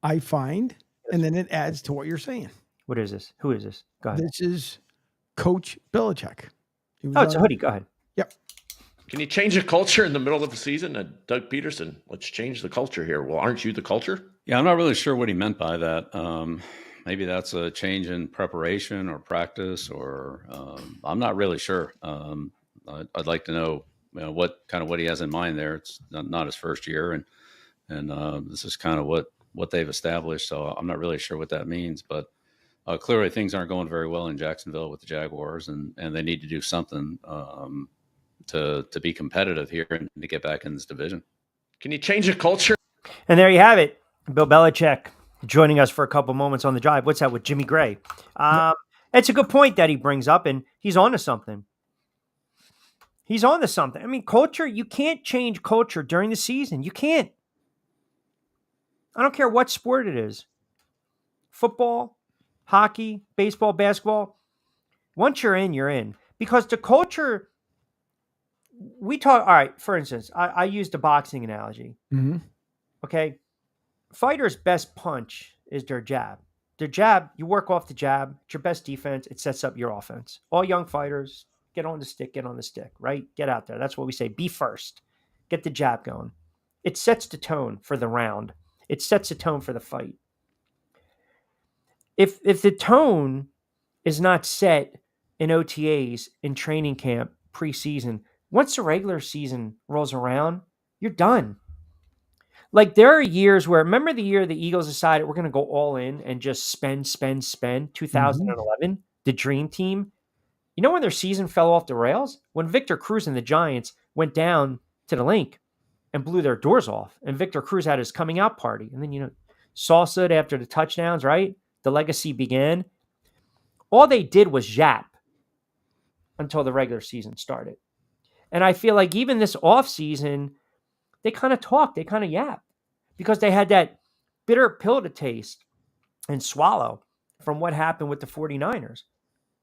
Speaker 1: I find, and then it adds to what you're saying.
Speaker 2: What is this? Who is this? Go ahead.
Speaker 1: This is Coach Belichick.
Speaker 2: It's a hoodie. Go ahead.
Speaker 1: Yep.
Speaker 9: Can you change the culture in the middle of the season? Doug Peterson, let's change the culture here. Well, aren't you the culture?
Speaker 10: Yeah, I'm not really sure what he meant by that. Maybe that's a change in preparation or practice, or I'm not really sure. I'd like to know, what he has in mind there. It's not his first year, and this is kind of what they've established. So I'm not really sure what that means, but clearly things aren't going very well in Jacksonville with the Jaguars, and they need to do something to be competitive here and to get back in this division.
Speaker 9: Can you change the culture?
Speaker 2: And there you have it. Bill Belichick joining us for a couple moments on the drive. What's that with Jimmy Gray? It's a good point that he brings up, and he's on to something. I mean, culture, you can't change culture during the season. You can't. I don't care what sport it is. Football, hockey, baseball, basketball. Once you're in, you're in. Because the culture, all right, for instance, I used the boxing analogy.
Speaker 1: Mm-hmm.
Speaker 2: Okay. Fighter's best punch is their jab. Their jab, you work off the jab. It's your best defense. It sets up your offense. All young fighters, get on the stick, right? Get out there. That's what we say. Be first. Get the jab going. It sets the tone for the round. It sets the tone for the fight. If the tone is not set in OTAs, in training camp, preseason. Once the regular season rolls around, you're done. Like there are years where, remember the year the Eagles decided we're going to go all in and just spend, 2011, the dream team. You know when their season fell off the rails? When Victor Cruz and the Giants went down to the link and blew their doors off. And Victor Cruz had his coming out party. And then, salsa after the touchdowns, right? The legacy began. All they did was yap until the regular season started. And I feel like even this offseason, they kind of talk, they kind of yap because they had that bitter pill to taste and swallow from what happened with the 49ers.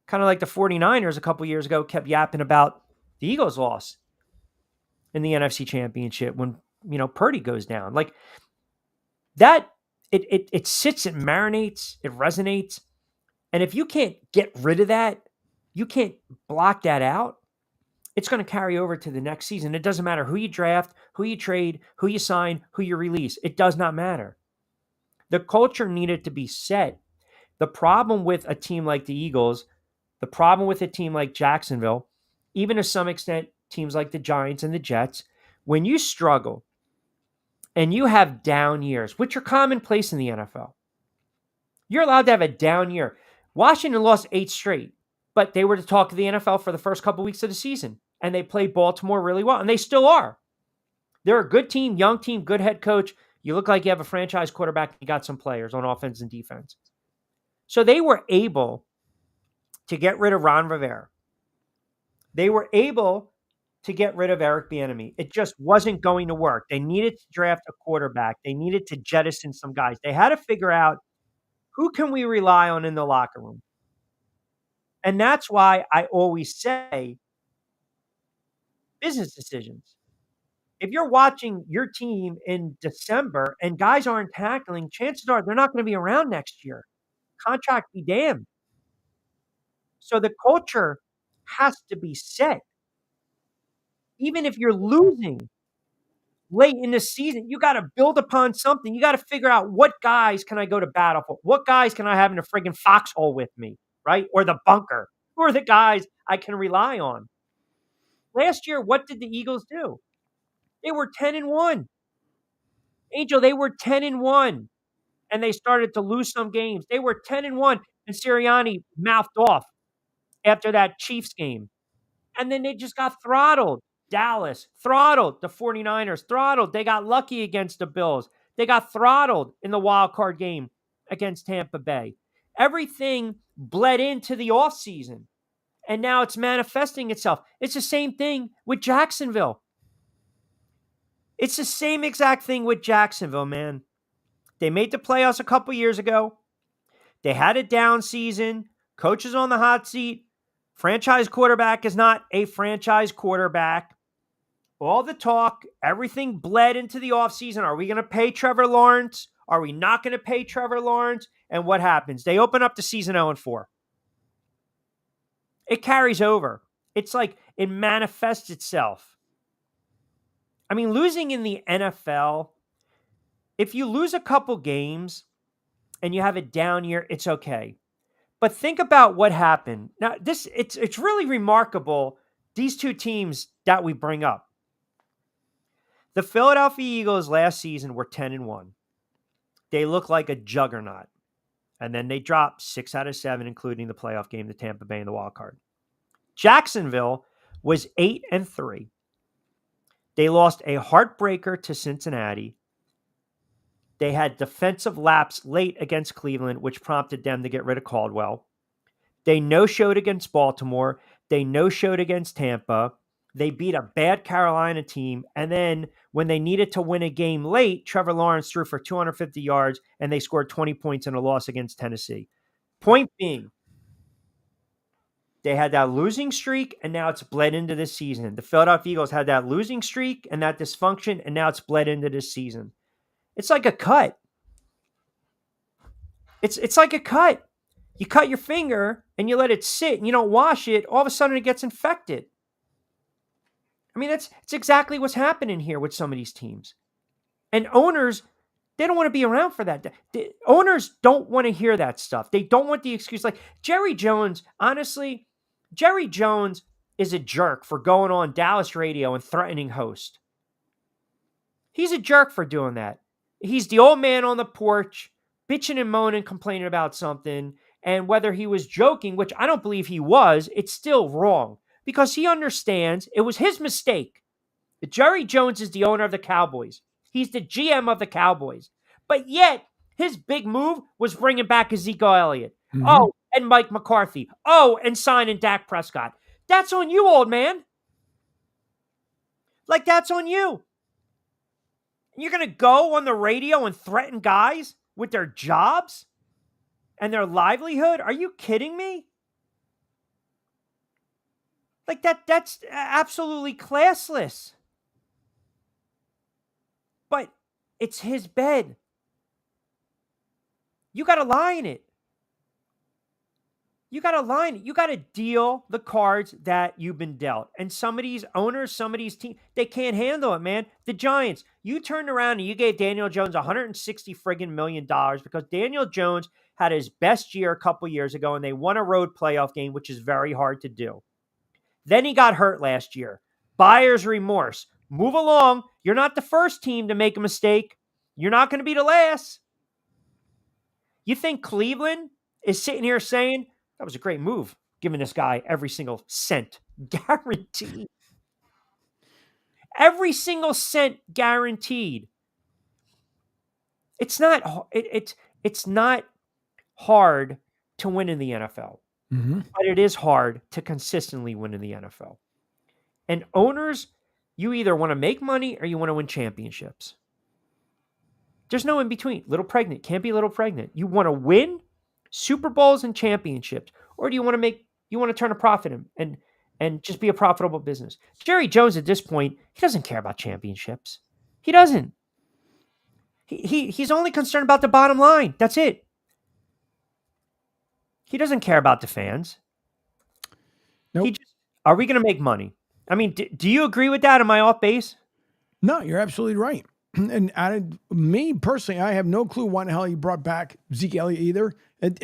Speaker 2: Kind of like the 49ers a couple years ago kept yapping about the Eagles' loss in the NFC Championship when, Purdy goes down. Like that, it sits, it marinates, it resonates. And if you can't get rid of that, you can't block that out, it's going to carry over to the next season. It doesn't matter who you draft, who you trade, who you sign, who you release. It does not matter. The culture needed to be set. The problem with a team like the Eagles, the problem with a team like Jacksonville, even to some extent, teams like the Giants and the Jets, when you struggle and you have down years, which are commonplace in the NFL, you're allowed to have a down year. Washington lost 8 straight, but they were the talk of the NFL for the first couple weeks of the season, and they played Baltimore really well, and they still are. They're a good team, young team, good head coach. You look like you have a franchise quarterback. You got some players on offense and defense. So they were able to get rid of Ron Rivera. They were able to get rid of Eric Bieniemy. It just wasn't going to work. They needed to draft a quarterback. They needed to jettison some guys. They had to figure out, who can we rely on in the locker room? And that's why I always say business decisions. If you're watching your team in December and guys aren't tackling, chances are they're not going to be around next year. Contract be damned. So the culture has to be set. Even if you're losing late in the season, you got to build upon something. You got to figure out, what guys can I go to battle for? What guys can I have in a friggin' foxhole with me, right? Or the bunker? Who are the guys I can rely on? Last year, what did the Eagles do? They were 10-1. Angel, they were 10-1. And they started to lose some games. They were 10-1. And Sirianni mouthed off after that Chiefs game. And then they just got throttled. Dallas, throttled. The 49ers, throttled. They got lucky against the Bills. They got throttled in the wild card game against Tampa Bay. Everything bled into the offseason. And now it's manifesting itself. It's the same thing with Jacksonville. It's the same exact thing with Jacksonville, man. They made the playoffs a couple years ago. They had a down season. Coach is on the hot seat. Franchise quarterback is not a franchise quarterback. All the talk, everything bled into the offseason. Are we going to pay Trevor Lawrence? Are we not going to pay Trevor Lawrence? And what happens? They open up the season 0-4. It carries over. It's like it manifests itself. I mean, losing in the NFL, if you lose a couple games and you have a down year, it's okay. But think about what happened. Now, it's really remarkable, these two teams that we bring up. The Philadelphia Eagles last season were 10-1. They look like a juggernaut. And then they dropped 6 out of 7, including the playoff game to Tampa Bay in the wild card. Jacksonville was 8-3. They lost a heartbreaker to Cincinnati. They had defensive lapse late against Cleveland, which prompted them to get rid of Caldwell. They no-showed against Baltimore. They no-showed against Tampa. They beat a bad Carolina team. And then when they needed to win a game late, Trevor Lawrence threw for 250 yards, and they scored 20 points in a loss against Tennessee. Point being, they had that losing streak, and now it's bled into this season. The Philadelphia Eagles had that losing streak and that dysfunction, and now it's bled into this season. It's like a cut. It's like a cut. You cut your finger and you let it sit and you don't wash it, all of a sudden it gets infected. I mean, it's exactly what's happening here with some of these teams. And owners They don't want to be around for that. The owners don't want to hear that stuff. They don't want the excuse. Like Jerry Jones, honestly, Jerry Jones is a jerk for going on Dallas radio and threatening host. He's a jerk for doing that. He's the old man on the porch, bitching and moaning, complaining about something. And whether he was joking, which I don't believe he was, it's still wrong because he understands it was his mistake. Jerry Jones is the owner of the Cowboys. He's the GM of the Cowboys. But yet, his big move was bringing back Ezekiel Elliott.
Speaker 1: Mhm.
Speaker 2: Oh, and Mike McCarthy. Oh, and signing Dak Prescott. That's on you, old man. Like, that's on you. You're going to go on the radio and threaten guys with their jobs and their livelihood? Are you kidding me? Like, that's absolutely classless. But it's his bed. You got to lie in it. You got to lie in it. You got to deal the cards that you've been dealt. And some of these owners, some of these teams, they can't handle it, man. The Giants, you turned around and you gave Daniel Jones $160 friggin' million because Daniel Jones had his best year a couple years ago and they won a road playoff game, which is very hard to do. Then he got hurt last year. Buyer's remorse. Move along. You're not the first team to make a mistake. You're not going to be the last. You think Cleveland is sitting here saying, that was a great move, giving this guy every single cent guaranteed. Every single cent guaranteed. It's not hard to win in the NFL, but it is hard to consistently win in the NFL. And owners, you either want to make money or you want to win championships. There's no in between. Little pregnant, can't be little pregnant. You want to win Super Bowls and championships, or do you want to turn a profit and just be a profitable business? Jerry Jones at this point, he doesn't care about championships. He doesn't. He's only concerned about the bottom line. That's it. He doesn't care about the fans.
Speaker 1: Nope.
Speaker 2: Are we going to make money? I mean, do you agree with that? Am I off base?
Speaker 1: No, you're absolutely right. And me personally, I have no clue why the hell he brought back Zeke Elliott either. It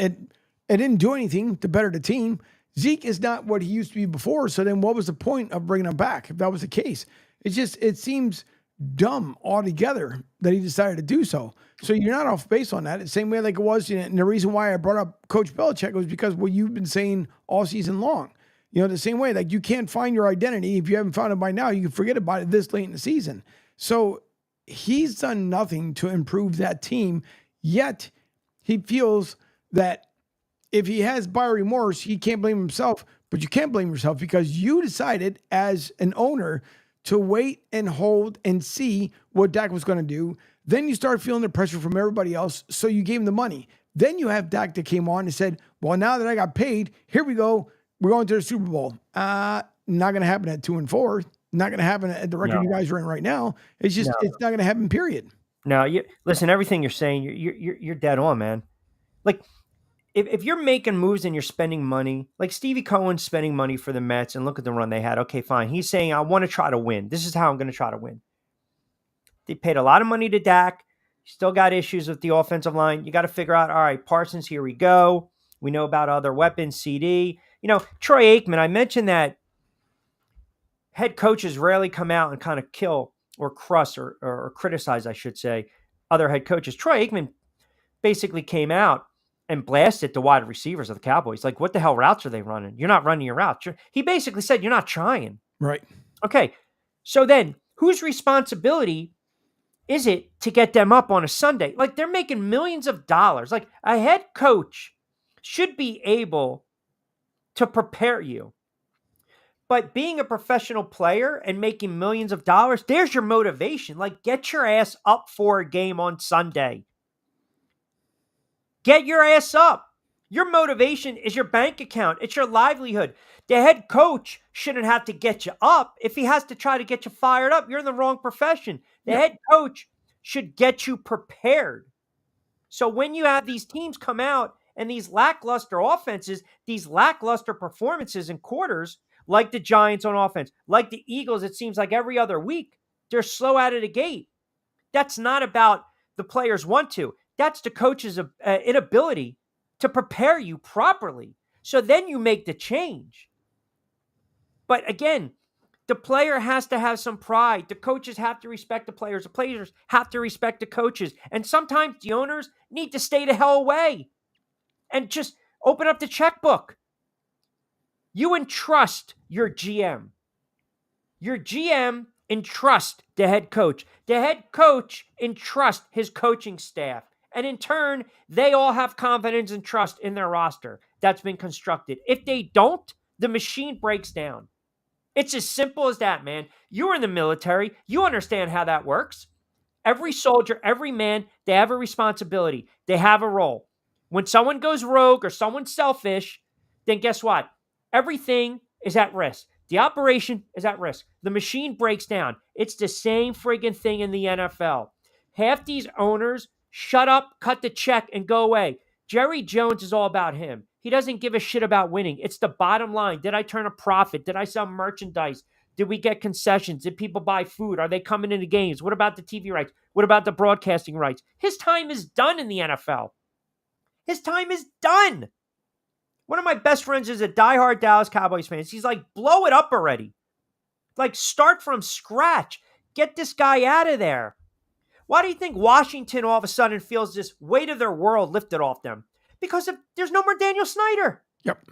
Speaker 1: didn't do anything to better the team. Zeke is not what he used to be before. So then what was the point of bringing him back if that was the case? It seems dumb altogether that he decided to do so. So you're not off base on that. It's the same way like it was. And the reason why I brought up Coach Belichick was because what you've been saying all season long. You know, the same way, like you can't find your identity. If you haven't found it by now, you can forget about it this late in the season. So he's done nothing to improve that team, yet he feels that if he has buyer remorse, he can't blame himself, but you can't blame yourself because you decided as an owner to wait and hold and see what Dak was going to do. Then you start feeling the pressure from everybody else, so you gave him the money. Then you have Dak that came on and said, well, now that I got paid, here we go. We're going to the Super Bowl. Not going to happen at 2-4. Not going to happen at the record you guys are in right now. It's just it's not going to happen. Period.
Speaker 2: No, listen. Everything you're saying, you're dead on, man. Like if you're making moves and you're spending money, like Stevie Cohen's spending money for the Mets, and look at the run they had. Okay, fine. He's saying I want to try to win. This is how I'm going to try to win. They paid a lot of money to Dak. Still got issues with the offensive line. You got to figure out. All right, Parsons. Here we go. We know about other weapons. CD. You know, Troy Aikman, I mentioned that head coaches rarely come out and kind of kill or crush or criticize, I should say, other head coaches. Troy Aikman basically came out and blasted the wide receivers of the Cowboys. Like, what the hell routes are they running? You're not running your routes. He basically said, you're not trying.
Speaker 1: Right.
Speaker 2: Okay. So then whose responsibility is it to get them up on a Sunday? Like, they're making millions of dollars. Like, a head coach should be able to prepare you. But being a professional player and making millions of dollars, there's your motivation. Like, get your ass up for a game on Sunday. Get your ass up. Your motivation is your bank account. It's your livelihood. The head coach shouldn't have to get you up. If he has to try to get you fired up, you're in the wrong profession. The head coach should get you prepared. So when you have these teams come out and these lackluster offenses, these lackluster performances in quarters, like the Giants on offense, like the Eagles, it seems like every other week, they're slow out of the gate. That's not about the players want to. That's the coach's inability to prepare you properly. So then you make the change. But again, the player has to have some pride. The coaches have to respect the players. The players have to respect the coaches. And sometimes the owners need to stay the hell away and just open up the checkbook. You entrust your GM. Your GM entrusts the head coach. The head coach entrusts his coaching staff. And in turn, they all have confidence and trust in their roster that's been constructed. If they don't, the machine breaks down. It's as simple as that, man. You were in the military. You understand how that works. Every soldier, every man, they have a responsibility. They have a role. When someone goes rogue or someone's selfish, then guess what? Everything is at risk. The operation is at risk. The machine breaks down. It's the same friggin' thing in the NFL. Half these owners shut up, cut the check, and go away. Jerry Jones is all about him. He doesn't give a shit about winning. It's the bottom line. Did I turn a profit? Did I sell merchandise? Did we get concessions? Did people buy food? Are they coming into games? What about the TV rights? What about the broadcasting rights? His time is done in the NFL. His time is done. One of my best friends is a diehard Dallas Cowboys fan. He's like, blow it up already. Like, start from scratch. Get this guy out of there. Why do you think Washington all of a sudden feels this weight of their world lifted off them? Because there's no more Daniel Snyder.
Speaker 1: Yep.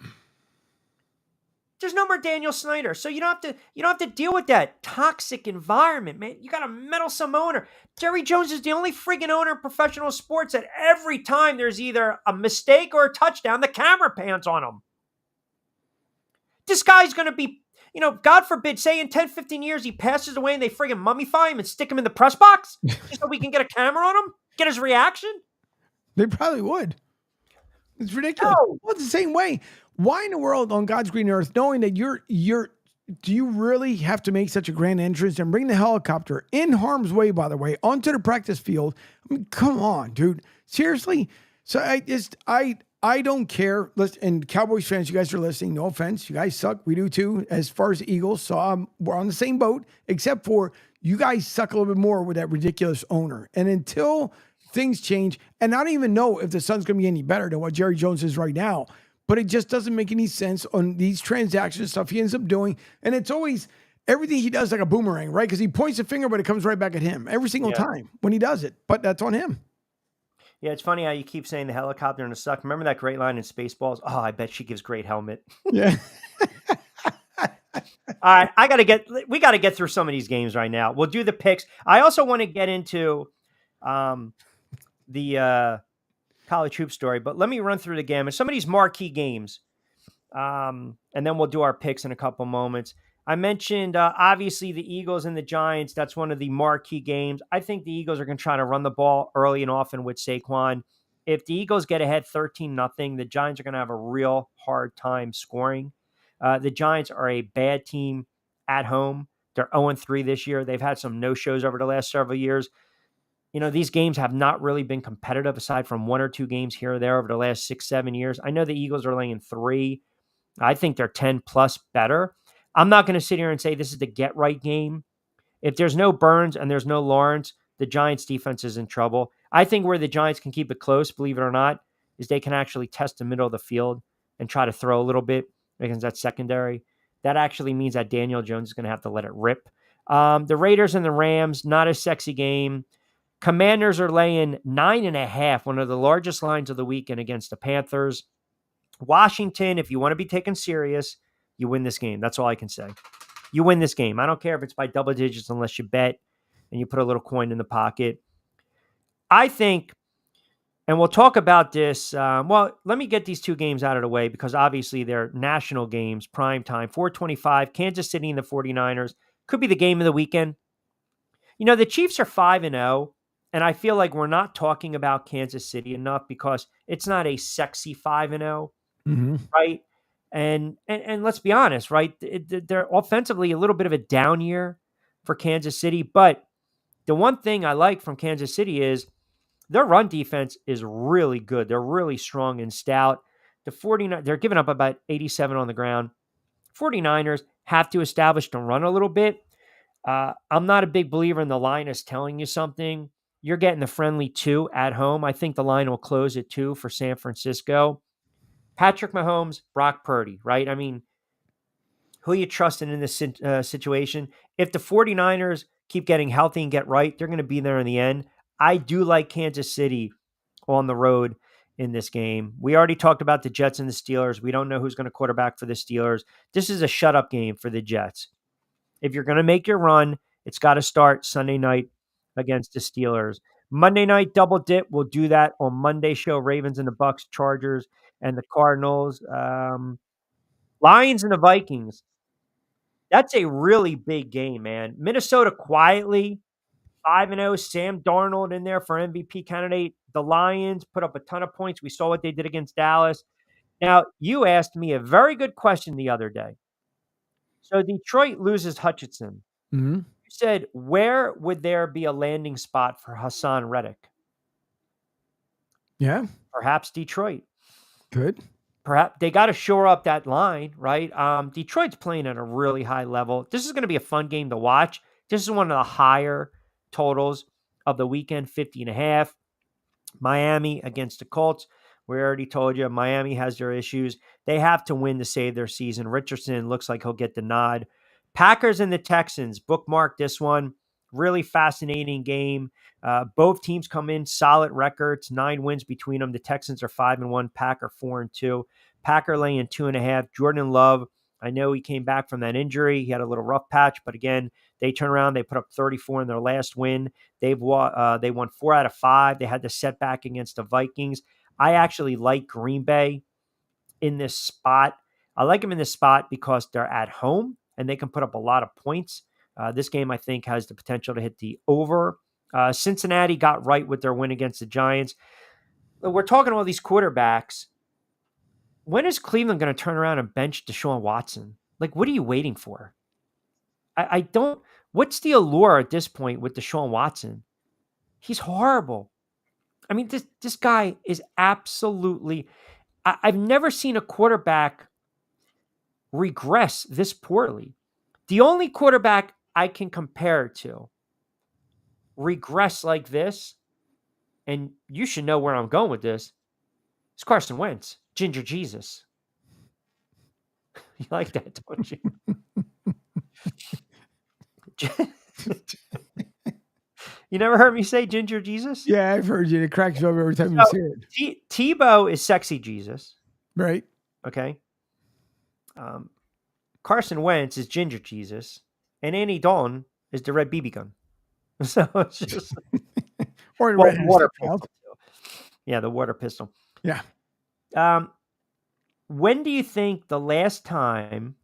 Speaker 2: There's no more Daniel Snyder. So you don't have to deal with that toxic environment, man. You got a meddlesome owner. Jerry Jones is the only friggin' owner of professional sports that every time there's either a mistake or a touchdown, the camera pans on him. This guy's going to be, God forbid, say in 10, 15 years, he passes away and they friggin' mummify him and stick him in the press box just so we can get a camera on him, get his reaction.
Speaker 1: They probably would. It's ridiculous.
Speaker 2: No.
Speaker 1: Well, it's the same way. Why in the world on God's green earth, knowing that do you really have to make such a grand entrance and bring the helicopter in harm's way, by the way, onto the practice field? I mean, come on, dude. Seriously? So I don't care. Listen, and Cowboys fans, you guys are listening. No offense. You guys suck. We do too. As far as the Eagles, so we're on the same boat, except for you guys suck a little bit more with that ridiculous owner. And until things change, and I don't even know if the Suns going to be any better than what Jerry Jones is right now, but it just doesn't make any sense on these transactions stuff he ends up doing. And it's always everything he does like a boomerang, right? Because he points a finger, but it comes right back at him every single time when he does it. But that's on him.
Speaker 2: Yeah, it's funny how you keep saying the helicopter and the suck. Remember that great line in Spaceballs? Oh, I bet she gives great helmet.
Speaker 1: Yeah.
Speaker 2: All right, we got to get through some of these games right now. We'll do the picks. I also want to get into the college hoop story, but let me run through the gamut. Some of these marquee games, and then we'll do our picks in a couple moments. I mentioned, obviously, the Eagles and the Giants. That's one of the marquee games. I think the Eagles are going to try to run the ball early and often with Saquon. If the Eagles get ahead 13-0, the Giants are going to have a real hard time scoring. The Giants are a bad team at home. They're 0-3 this year. They've had some no-shows over the last several years. These games have not really been competitive aside from one or two games here or there over the last 6-7 years. I know the Eagles are laying 3. I think they're 10 plus better. I'm not going to sit here and say this is the get right game. If there's no Burns and there's no Lawrence, the Giants defense is in trouble. I think where the Giants can keep it close, believe it or not, is they can actually test the middle of the field and try to throw a little bit against that secondary. That actually means that Daniel Jones is going to have to let it rip. The Raiders and the Rams, not a sexy game. Commanders are laying 9.5, one of the largest lines of the weekend against the Panthers. Washington, if you want to be taken serious, you win this game. That's all I can say. You win this game. I don't care if it's by double digits unless you bet and you put a little coin in the pocket. I think, and we'll talk about this. Let me get these two games out of the way because obviously they're national games, prime time, 4:25, Kansas City and the 49ers. Could be the game of the weekend. The Chiefs are 5-0, and I feel like we're not talking about Kansas City enough because it's not a sexy 5-0, right? And let's be honest, right? They're offensively a little bit of a down year for Kansas City. But the one thing I like from Kansas City is their run defense is really good. They're really strong and stout. They're giving up about 87 on the ground. 49ers have to establish the run a little bit. I'm not a big believer in the line is telling you something. You're getting the friendly 2 at home. I think the line will close at 2 for San Francisco. Patrick Mahomes, Brock Purdy, right? I mean, who you trusting in this situation? If the 49ers keep getting healthy and get right, they're going to be there in the end. I do like Kansas City on the road in this game. We already talked about the Jets and the Steelers. We don't know who's going to quarterback for the Steelers. This is a shut-up game for the Jets. If you're going to make your run, it's got to start Sunday night against the Steelers. Monday night double dip. We'll do that on Monday show. Ravens and the Bucks, Chargers and the Cardinals, Lions and the Vikings. That's a really big game, man. Minnesota quietly 5-0. Sam Darnold in there for MVP candidate. The Lions put up a ton of points. We saw what they did against Dallas. Now, you asked me a very good question the other day. So Detroit loses Hutchinson.
Speaker 1: Mm-hmm.
Speaker 2: You said, where would there be a landing spot for Hassan Reddick?
Speaker 1: Yeah.
Speaker 2: Perhaps Detroit.
Speaker 1: Good.
Speaker 2: Perhaps they got to shore up that line, right? Detroit's playing at a really high level. This is going to be a fun game to watch. This is one of the higher totals of the weekend, 50.5. Miami against the Colts. We already told you Miami has their issues. They have to win to save their season. Richardson looks like he'll get the nod. Packers and the Texans. Bookmark this one. Really fascinating game. Both teams come in solid records, 9 wins between them. The Texans are 5-1, Packer 4-2. Packer laying 2.5. Jordan Love, I know he came back from that injury. He had a little rough patch, but again, they turn around. They put up 34 in their last win. They won 4 out of 5. They had the setback against the Vikings. I actually like Green Bay in this spot. I like them in this spot because they're at home and they can put up a lot of points. This game, I think, has the potential to hit the over. Cincinnati got right with their win against the Giants. We're talking all these quarterbacks. When is Cleveland going to turn around and bench Deshaun Watson? Like, what are you waiting for? I don't. What's the allure at this point with Deshaun Watson? He's horrible. I mean, this guy is absolutely. I've never seen a quarterback regress this poorly. The only quarterback I can compare it to regress like this, and you should know where I'm going with this, is Carson Wentz, Ginger Jesus. You like that, don't you? You never heard me say Ginger Jesus?
Speaker 1: Yeah, I've heard you. It cracks me up every time you say it.
Speaker 2: Tebow is sexy Jesus.
Speaker 1: Right.
Speaker 2: Okay. Carson Wentz is Ginger Jesus. And Andy Dalton is the red BB gun. So it's just
Speaker 1: or the red
Speaker 2: water pistol. Yeah, the water pistol.
Speaker 1: Yeah.
Speaker 2: When do you think the last time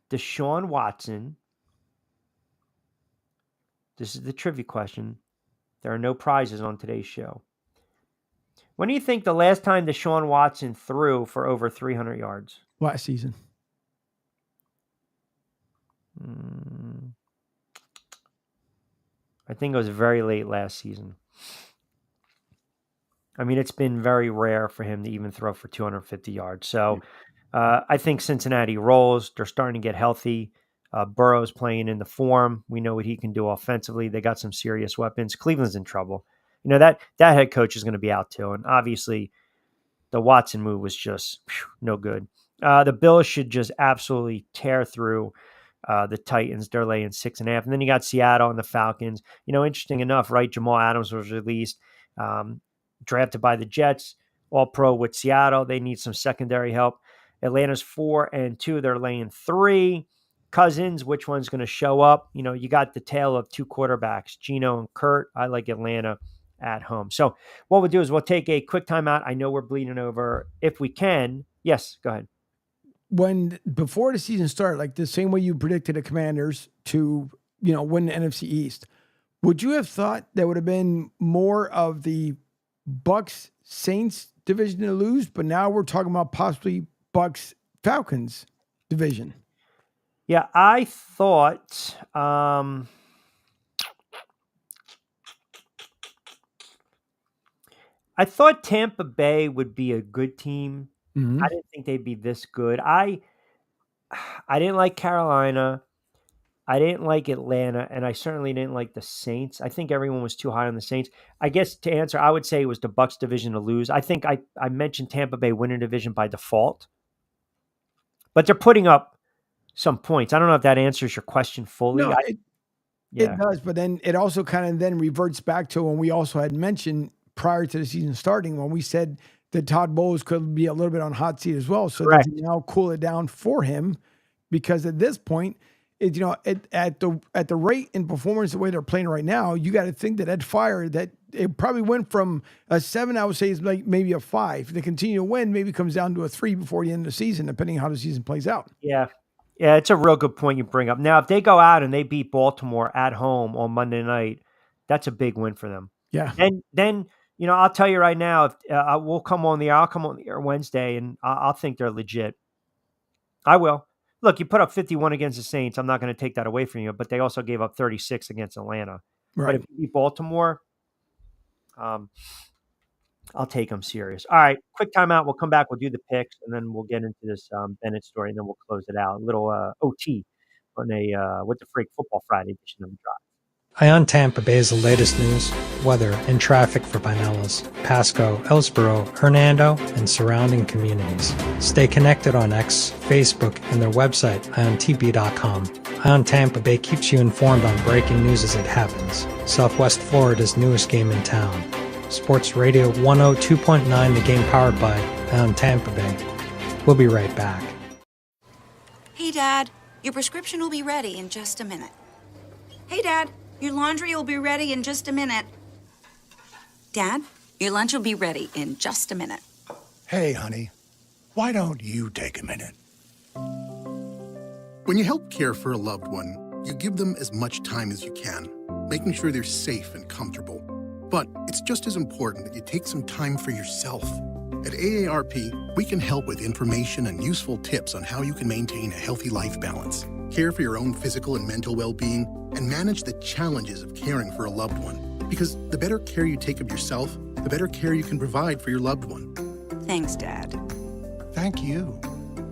Speaker 2: Deshaun Watson, this is the trivia question. There are no prizes on today's show. When do you think the last time Deshaun Watson threw for over 300 yards?
Speaker 1: Last season.
Speaker 2: I think it was very late last season. I mean, it's been very rare for him to even throw for 250 yards. So I think Cincinnati rolls. They're starting to get healthy. Burrow's playing in the form. We know what he can do offensively. They got some serious weapons. Cleveland's in trouble. You know, that head coach is going to be out too. And obviously the Watson move was just no good. The Bills should just absolutely tear through the Titans. They're laying 6.5. And then you got Seattle and the Falcons. You know, interesting enough, right? Jamal Adams was released, drafted by the Jets, all pro with Seattle. They need some secondary help. Atlanta's 4-2. They're laying 3. Cousins, which one's going to show up? You know, you got the tale of 2 quarterbacks, Geno and Kurt. I like Atlanta at home. So what we'll do is we'll take a quick timeout. I know we're bleeding over. If we can, yes, go ahead.
Speaker 1: Before the season started, like the same way you predicted the Commanders to, win the NFC East, would you have thought there would have been more of the Bucks Saints division to lose? But now we're talking about possibly Bucks Falcons division.
Speaker 2: Yeah, I thought Tampa Bay would be a good team.
Speaker 1: Mm-hmm.
Speaker 2: I didn't think they'd be this good. I didn't like Carolina. I didn't like Atlanta, and I certainly didn't like the Saints. I think everyone was too high on the Saints. I guess to answer, I would say it was the Bucs division to lose. I think I mentioned Tampa Bay winning division by default, but they're putting up some points. I don't know if that answers your question fully.
Speaker 1: No,
Speaker 2: Yeah.
Speaker 1: it does, but then it also kind of then reverts back to when we also had mentioned prior to the season starting when we said that Todd Bowles could be a little bit on hot seat as well. So
Speaker 2: Correct.
Speaker 1: to now cool it down for him, because at this point, at the rate and performance the way they're playing right now, you got to think that fire that it probably went from a 7, I would say, is like maybe a 5. If they continue to win, maybe it comes down to a 3 before the end of the season, depending on how the season plays out.
Speaker 2: Yeah. Yeah, it's a real good point you bring up. Now, if they go out and they beat Baltimore at home on Monday night, that's a big win for them.
Speaker 1: Yeah.
Speaker 2: And then I'll tell you right now, if I'll come on the air Wednesday, and I'll think they're legit. I will. Look, you put up 51 against the Saints. I'm not going to take that away from you, but they also gave up 36 against Atlanta.
Speaker 1: Right.
Speaker 2: But if you beat Baltimore, I'll take them serious. All right, quick timeout. We'll come back. We'll do the picks, and then we'll get into this Bennett story, and then we'll close it out. A little OT on a What the Freak Football Friday edition of the Drive.
Speaker 3: Ion Tampa Bay is the latest news, weather, and traffic for Pinellas, Pasco, Ellsboro, Hernando, and surrounding communities. Stay connected on X, Facebook, and their website, iontp.com. Ion Tampa Bay keeps you informed on breaking news as it happens. Southwest Florida's newest game in town. Sports Radio 102.9, the game powered by Ion Tampa Bay. We'll be right back.
Speaker 11: Hey, Dad, your prescription will be ready in just a minute. Hey, Dad, your laundry will be ready in just a minute. Dad, your lunch will be ready in just a minute.
Speaker 12: Hey, honey, why don't you take a minute?
Speaker 13: When you help care for a loved one, you give them as much time as you can, making sure they're safe and comfortable. But it's just as important that you take some time for yourself. At AARP, we can help with information and useful tips on how you can maintain a healthy life balance, care for your own physical and mental well-being, and manage the challenges of caring for a loved one. Because the better care you take of yourself, the better care you can provide for your loved one.
Speaker 11: Thanks, Dad.
Speaker 12: Thank you.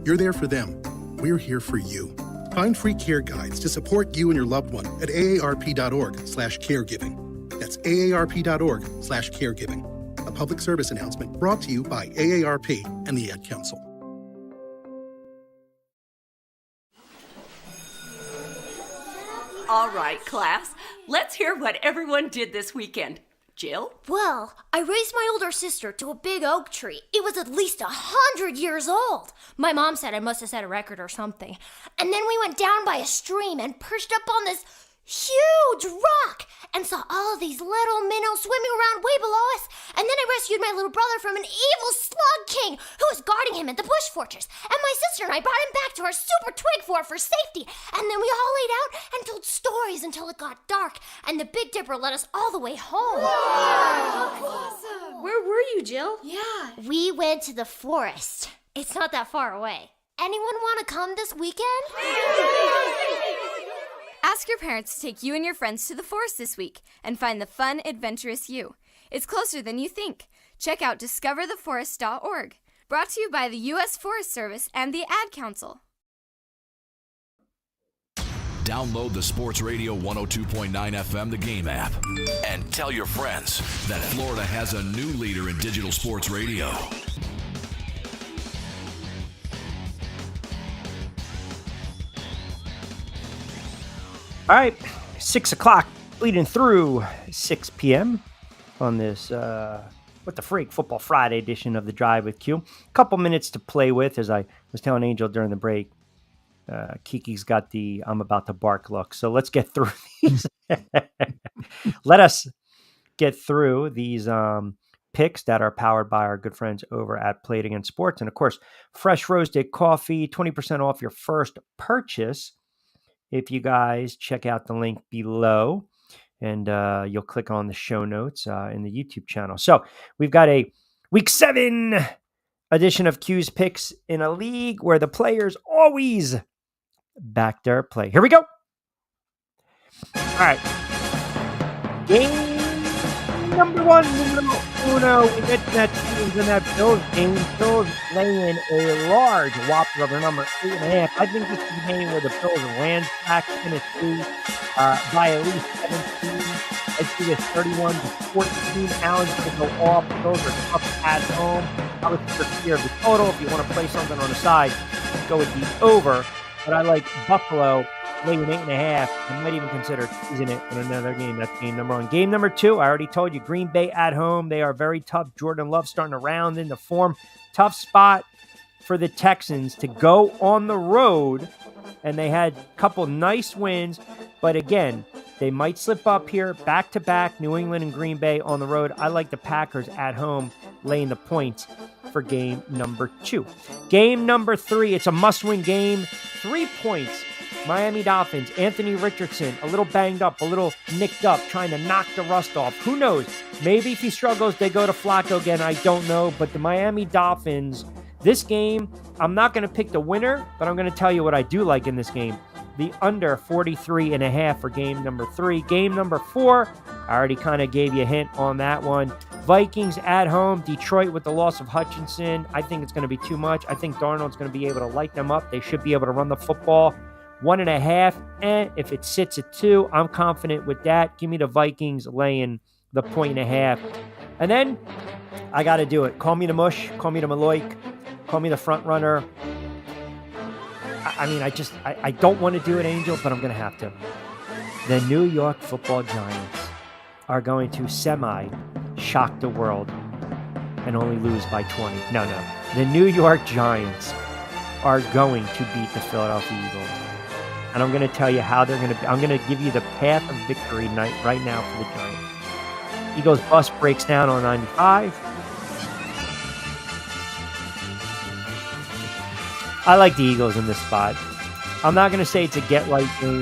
Speaker 13: You're there for them. We're here for you. Find free care guides to support you and your loved one at aarp.org/caregiving. That's aarp.org/caregiving. A public service announcement brought to you by AARP and the Ad Council.
Speaker 14: All right, class. Let's hear what everyone did this weekend. Jill?
Speaker 15: Well, I raised my older sister to a big oak tree. It was at least 100 years old. My mom said I must have set a record or something. And then we went down by a stream and perched up on this huge rock and saw all of these little minnows swimming around way below us. And then I rescued my little brother from an evil slug king who was guarding him at the bush fortress. And my sister and I brought him back to our super twig fort for safety. And then we all laid out and told stories until it got dark. And the Big Dipper led us all the way home.
Speaker 16: Wow. Awesome. Where were you, Jill?
Speaker 15: Yeah. We went to the forest. It's not that far away. Anyone want to come this weekend?
Speaker 4: Ask your parents to take you and your friends to the forest this week and find the fun, adventurous you. It's closer than you think. Check out discovertheforest.org. Brought to you by the U.S. Forest Service and the Ad Council.
Speaker 8: Download the Sports Radio 102.9 FM The Game app and tell your friends that Florida has a new leader in digital sports radio.
Speaker 2: All right, 6 o'clock, bleeding through 6 p.m. on this What the Freak Football Friday edition of The Drive with Q. A couple minutes to play with, as I was telling Angel during the break. Kiki's got the I'm about to bark look. So let's get through these. Let us get through these picks that are powered by our good friends over at Play It Again Sports. And of course, fresh roasted coffee, 20% off your first purchase. If you guys check out the link below, and you'll click on the show notes in the YouTube channel. So we've got a Week 7 edition of Q's Picks in a league where the players always back their play. Here we go. All right. Game number one, numero uno. We get to that teams in that Bills game. Bills laying a large whopper of a number 8.5. I think this is a game where the Bills ransack Tennessee by at least 17. I see this 31-14. Allen's going to go off. The Bills are tough at home. I would fear the total. If you want to play something on the side, go with the over. But I like Buffalo laying 8.5. I might even consider teasing it in another game. That's game number one. Game number two, I already told you, Green Bay at home. They are very tough. Jordan Love starting to round into form. Tough spot for the Texans to go on the road. And they had a couple nice wins. But again, they might slip up here. Back-to-back, New England and Green Bay on the road. I like the Packers at home laying the points for game number two. Game number three, it's a must-win game. 3 points. Miami Dolphins, Anthony Richardson, a little banged up, a little nicked up, trying to knock the rust off. Who knows? Maybe if he struggles, they go to Flacco again. I don't know. But the Miami Dolphins, this game, I'm not going to pick the winner, but I'm going to tell you what I do like in this game. The under 43.5 for game number three. Game number four, I already kind of gave you a hint on that one. Vikings at home, Detroit with the loss of Hutchinson. I think it's going to be too much. I think Darnold's going to be able to light them up. They should be able to run the football. 1.5, and if it sits at 2, I'm confident with that. Give me the Vikings laying the 1.5. And then I got to do it. Call me the Mush. Call me the Maloik. Call me the front runner. I don't want to do it, Angel, but I'm going to have to. The New York Football Giants are going to shock the world and only lose by 20. No. The New York Giants are going to beat the Philadelphia Eagles. And I'm going to tell you how they're going to be. I'm going to give you the path of victory right now for the Giants. Eagles bus breaks down on 95. I like the Eagles in this spot. I'm not going to say it's a get-right game.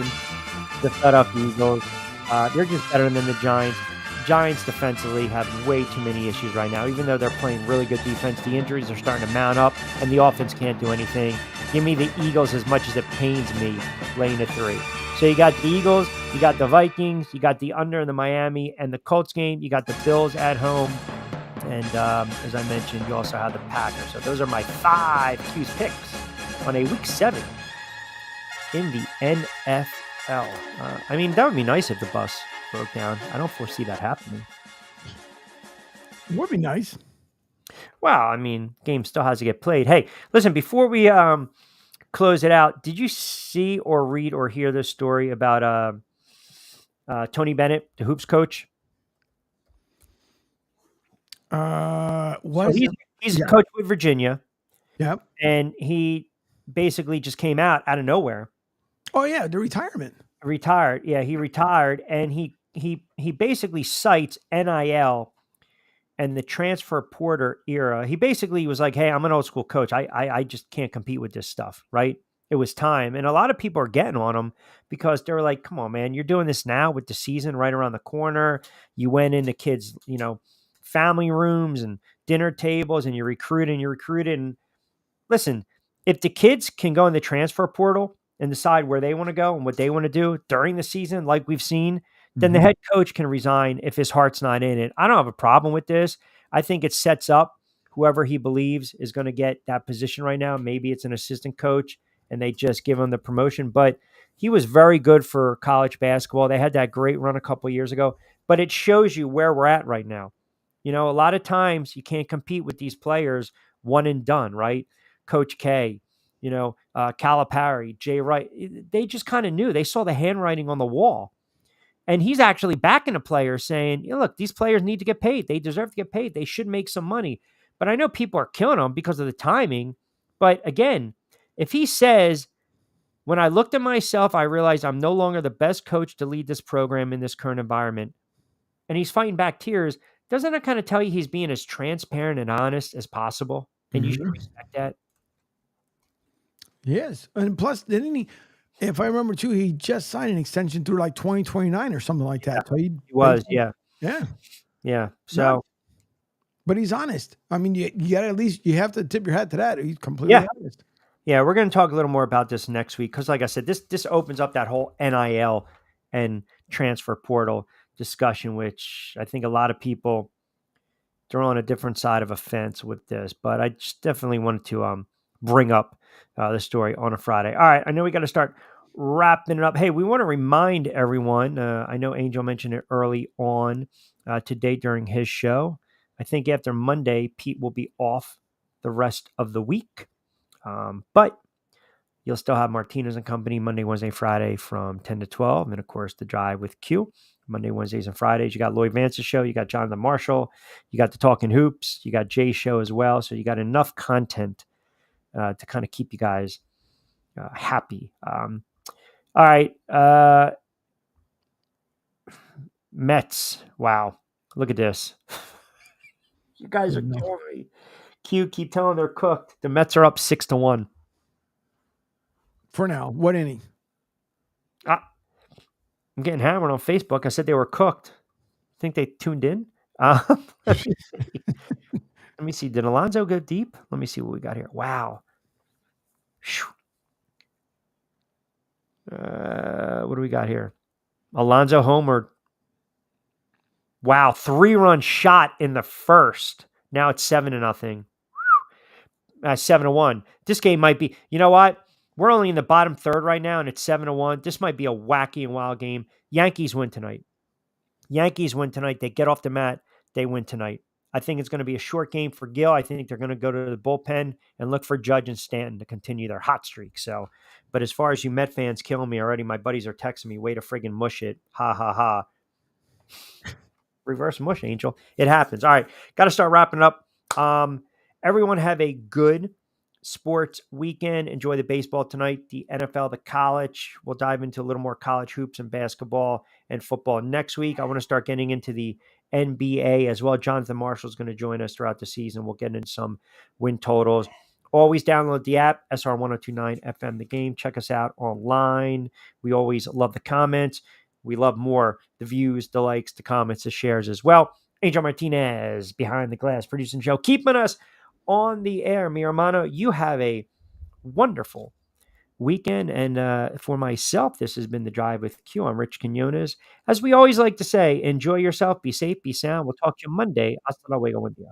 Speaker 2: The Philadelphia Eagles, they're just better than the Giants. Giants defensively have way too many issues right now. Even though they're playing really good defense, the injuries are starting to mount up, and the offense can't do anything. Give me the Eagles as much as it pains me laying a 3. So you got the Eagles, you got the Vikings, you got the under in the Miami and the Colts game, you got the Bills at home, and as I mentioned, you also have the Packers. So those are my 5 Q's picks on a Week 7 in the NFL. That would be nice if the bus broke down. I don't foresee that happening.
Speaker 1: It would be nice.
Speaker 2: Well, game still has to get played. Hey, listen, before we close it out, did you see or read or hear this story about Tony Bennett, the hoops coach? He's a coach with Virginia.
Speaker 1: Yep.
Speaker 2: And he basically just came out of nowhere.
Speaker 1: Oh, yeah, the retirement.
Speaker 2: Retired. Yeah, he retired, and he basically cites NIL and the transfer portal era. He basically was like, hey, I'm an old school coach. I just can't compete with this stuff, right? It was time. And a lot of people are getting on him because they're like, come on, man, you're doing this now with the season right around the corner. You went into kids, family rooms and dinner tables, and you recruited. And listen, if the kids can go in the transfer portal and decide where they want to go and what they want to do during the season, like we've seen, then the head coach can resign if his heart's not in it. I don't have a problem with this. I think it sets up whoever he believes is going to get that position right now. Maybe it's an assistant coach and they just give him the promotion. But he was very good for college basketball. They had that great run a couple of years ago. But it shows you where we're at right now. A lot of times you can't compete with these players one and done, right? Coach K, Calipari, Jay Wright. They just kind of knew. They saw the handwriting on the wall. And he's actually backing a player saying, look, these players need to get paid. They deserve to get paid. They should make some money. But I know people are killing him because of the timing. But again, if he says, when I looked at myself, I realized I'm no longer the best coach to lead this program in this current environment, and he's fighting back tears, doesn't that kind of tell you he's being as transparent and honest as possible? And you should respect that.
Speaker 1: Yes. And plus, didn't he, if I remember too, he just signed an extension through like 2029 or something like that. So he
Speaker 2: was, yeah.
Speaker 1: Yeah.
Speaker 2: So,
Speaker 1: but he's honest. You got at least, you have to tip your hat to that. He's completely honest.
Speaker 2: Yeah. We're going to talk a little more about this next week. Cause like I said, this opens up that whole NIL and transfer portal discussion, which I think a lot of people they're on a different side of a fence with this, but I just definitely wanted to bring up the story on a Friday. All right, I know we got to start wrapping it up. Hey, we want to remind everyone. I know Angel mentioned it early on today during his show. I think after Monday, Pete will be off the rest of the week, but you'll still have Martinez and Company Monday, Wednesday, Friday from 10 to 12. And of course, the drive with Q Monday, Wednesdays, and Fridays. You got Lloyd Vance's show. You got Jonathan Marshall. You got the Talking Hoops. You got Jay's show as well. So you got enough content to kind of keep you guys happy. All right. Mets. Wow. Look at this. You guys are killing me. Q, keep telling they're cooked. The Mets are up 6-1.
Speaker 1: For now. What inning?
Speaker 2: I'm getting hammered on Facebook. I said they were cooked. Think they tuned in? Let me see. Did Alonso go deep? Let me see what we got here. Wow. What do we got here? Alonso homered. Wow. 3-run shot in the first. Now it's 7-0. 7-1. This game might be, you know what? We're only in the bottom third right now, and it's 7-1. This might be a wacky and wild game. Yankees win tonight. They get off the mat. They win tonight. I think it's going to be a short game for Gil. I think they're going to go to the bullpen and look for Judge and Stanton to continue their hot streak. So, but as far as you Met fans killing me already, my buddies are texting me, way to friggin' mush it. Ha, ha, ha. Reverse mush, Angel. It happens. All right. Got to start wrapping up. Everyone have a good sports weekend. Enjoy the baseball tonight, the NFL, the college. We'll dive into a little more college hoops and basketball and football next week. I want to start getting into the NBA as well. Jonathan Marshall is going to join us throughout the season. We'll get into some win totals. Always download the app, SR 1029 FM The Game. Check us out online. We always love the comments. We love more the views, the likes, the comments, the shares as well. Angel Martinez behind the glass, producing show, keeping us on the air. Mi hermano, you have a wonderful weekend. And for myself, this has been The Drive with Q. I'm Rich Quinones. As we always like to say, enjoy yourself, be safe, be sound. We'll talk to you Monday. Hasta luego, buen día.